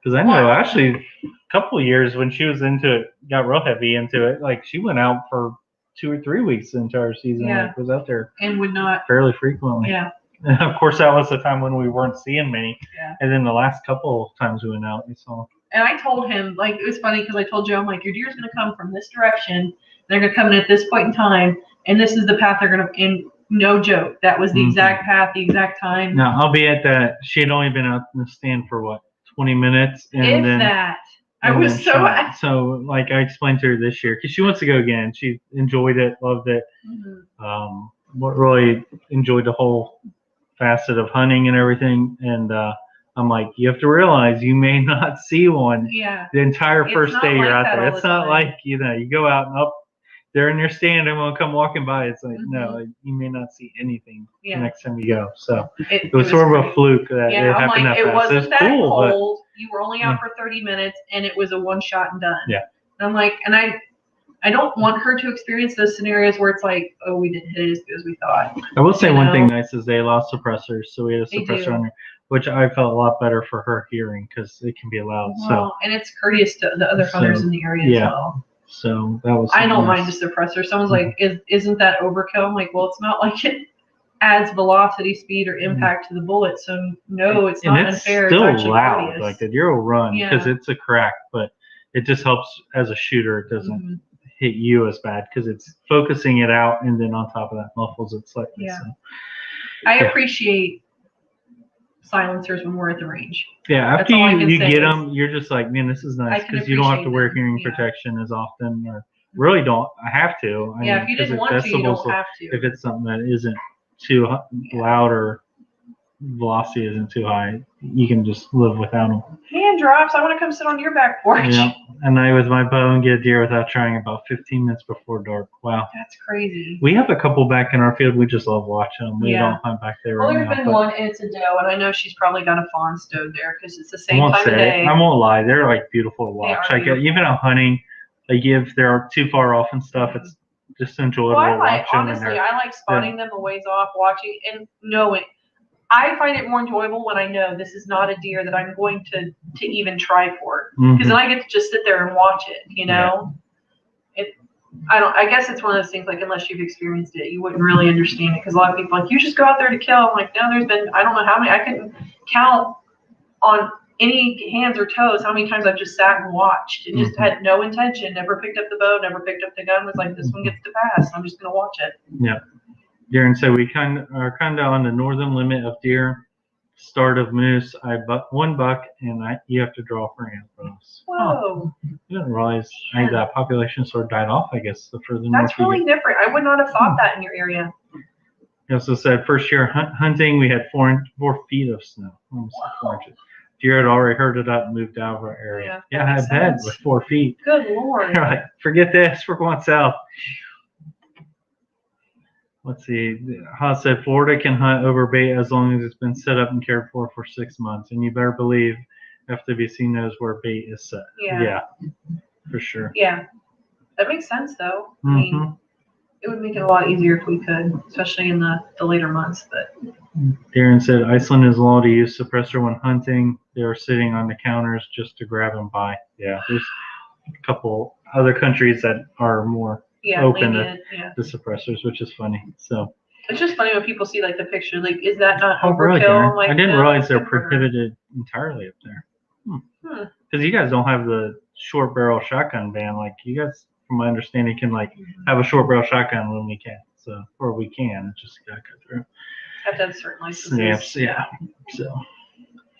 Because I know actually a couple of years when she was into it, got real heavy into it, like she went out for 2 or 3 weeks into our season. Yeah. Like, was out there and would not fairly frequently. Yeah. And of course, that was the time when we weren't seeing many. Yeah. And then the last couple of times we went out, we saw. And I told him, like, it was funny because I told Joe, I'm like, your deer's going to come from this direction. They're going to come in at this point in time. And this is the path they're going to, and no joke, that was the exact path, the exact time. Now, I'll be at that. She had only been out in the stand for 20 minutes. And then that. I was so, like, I explained to her this year, because she wants to go again. She enjoyed it, loved it. Really enjoyed the whole facet of hunting and everything. And I'm like, you have to realize you may not see one the entire first day you're out there. It's not like, you go out and up, they're in your stand and will come walking by. It's like, no, you may not see anything the next time you go. So it was sort of a fluke that it happened that fast. It wasn't that cool, cold. You were only out for 30 minutes and it was a one shot and done. Yeah. And I'm like, and I don't want her to experience those scenarios where it's like, oh, we didn't hit it as good as we thought. I will say one thing nice is they lost suppressors. So we had a suppressor on there. which I felt a lot better for her hearing because it can be loud. So and it's courteous to the other hunters in the area as well. So that was. I don't mind a suppressor. Someone's like, "Isn't that overkill?" I'm like, "Well, it's not like it adds velocity, speed, or impact to the bullet. So no, it's not unfair. It's still actually loud. courteous. Like the deer will run because it's a crack, but it just helps as a shooter. It doesn't hit you as bad because it's focusing it out, and then on top of that, muffles it slightly. Yeah. So. I appreciate silencers when we're at the range. Yeah, after you get them, you're just like, man, this is nice because you don't have to wear hearing protection as often, or really don't. I have to. I mean, if you didn't want to, you don't have to. If it's something that isn't too loud or velocity isn't too high, you can just live without them. Hand drops. I want to come sit on your back porch. Yeah, and I with my bow and get a deer without trying about 15 minutes before dark. Wow, that's crazy. We have a couple back in our field. We just love watching them. We don't hunt back there. Well, there's been one, and it's a doe, and I know she's probably got a fawn stowed there because it's the same time of day. I won't lie, they're like beautiful to watch. Like even out hunting, like if they're too far off and stuff, it's just enjoyable to watch them. Honestly, I like spotting them a ways off, watching and knowing. I find it more enjoyable when I know this is not a deer that I'm going to even try for, because then I get to just sit there and watch it. You know, I guess it's one of those things like unless you've experienced it, you wouldn't really understand it. Because a lot of people are like, you just go out there to kill. I'm like, no, there's been I don't know how many. I couldn't count on any hands or toes how many times I've just sat and watched and just had no intention, never picked up the bow, never picked up the gun. Was like, this one gets to pass. I'm just gonna watch it. Yeah. Darren said we are kind of on the northern limit of deer, start of moose. I one buck, and you have to draw for antelopes. Whoa! I didn't realize that population sort of died off. I guess the further north. That's really different. I would not have thought that in your area. He also said first year hunting we had 4 feet of snow, almost 4 inches. Deer had already herded up and moved out of our area. Yeah, I bet with 4 feet. Good Lord! They're like, forget this. We're going south. Let's see. Haas said Florida can hunt over bait as long as it's been set up and cared for 6 months. And you better believe FWC knows where bait is set. Yeah, for sure. Yeah, that makes sense though. I mean, it would make it a lot easier if we could, especially in the later months. But Darren said Iceland is law to use suppressor when hunting. They are sitting on the counters just to grab and buy. Yeah, there's a couple other countries that are more open to the suppressors, which is funny. So it's just funny when people see like the picture, like, is that not overkill? Like, I didn't realize they're prohibited entirely up there. Because you guys don't have the short barrel shotgun ban. Like you guys, from my understanding, can like have a short barrel shotgun when we can. So or we can, just gotta go through. Have to have certain licenses. Snaps, yeah. So.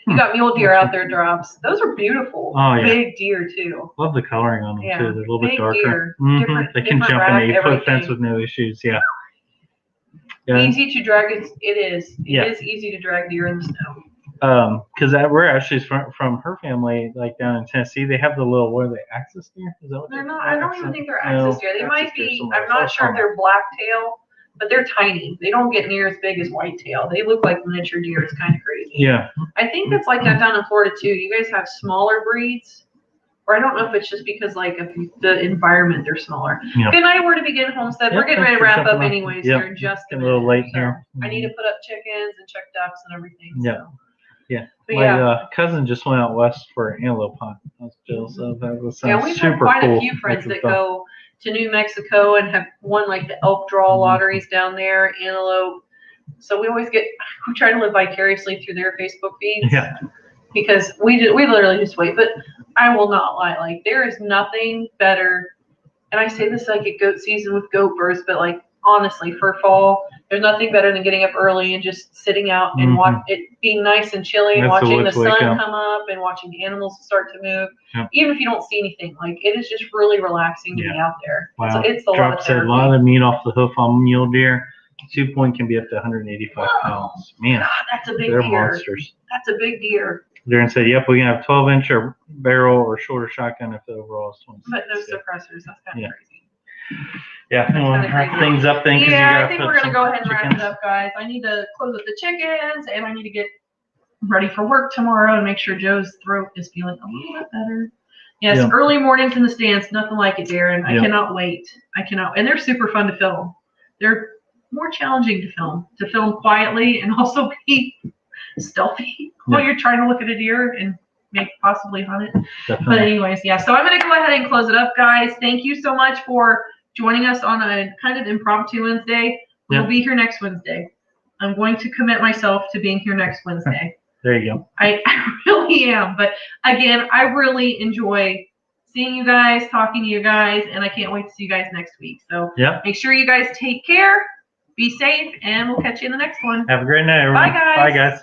You got mule deer out there drops. Those are beautiful. Oh, yeah. Big deer, too. Love the coloring on them, too. They're a little bit darker. They can jump in a 8-foot fence with no issues, yeah. Easy to drag. It is. It is easy to drag deer in the snow. Because we're actually from her family, like down in Tennessee. They have the little, what are they, axis deer? Is that what they're not? I don't even think they're axis deer. They might be. I'm not sure if they're blacktail. But they're tiny. They don't get near as big as whitetail. They look like miniature deer. It's kind of crazy. Yeah. I think that's like that down in Florida too. You guys have smaller breeds, or I don't know if it's just because like of the environment they're smaller. Yep. Good night. Where to begin, Homestead. We're getting ready to wrap up anyways. Here in just a minute. A little late here. I need to put up chickens and check ducks and everything. Yeah. So. Yeah. My cousin just went out west for an antelope hunt. I was jealous of that. We've had quite a few friends that go to New Mexico and have won like the elk draw lotteries down there, antelope. So we try to live vicariously through their Facebook feeds. Yeah. Because we literally just wait. But I will not lie, like there is nothing better. And I say this like at goat season with goat births, but like honestly, for fall, there's nothing better than getting up early and just sitting out and watch it being nice and chilly and watching the sun come up and watching the animals start to move. Yep. Even if you don't see anything, like it is just really relaxing to be out there. Wow. So it's a lot of therapy. A lot of meat off the hoof on mule deer. 2 point can be up to 185 pounds. Man, God, that's a big they're deer. Monsters. That's a big deer. Darren said, "Yep, we can have 12-inch or barrel or shorter shotgun if the overall is 26." But no suppressors. That's kind of crazy. Yeah, we'll wrap things up then. Yeah, I think we're gonna go ahead and wrap it up, guys. I need to close up the chickens, and I need to get ready for work tomorrow and make sure Joe's throat is feeling a little bit better. Yes, early mornings in the stands, nothing like it, Darren. I cannot wait. And they're super fun to film. They're more challenging to film quietly and also be stealthy while you're trying to look at a deer and maybe possibly hunt it. Definitely. But anyways, yeah. So I'm going to go ahead and close it up, guys. Thank you so much for joining us on a kind of impromptu Wednesday. We'll be here next Wednesday. I'm going to commit myself to being here next Wednesday. There you go. I really am. But again, I really enjoy seeing you guys, talking to you guys, and I can't wait to see you guys next week. So make sure you guys take care, be safe, and we'll catch you in the next one. Have a great night, everyone. Bye, guys. Bye, guys.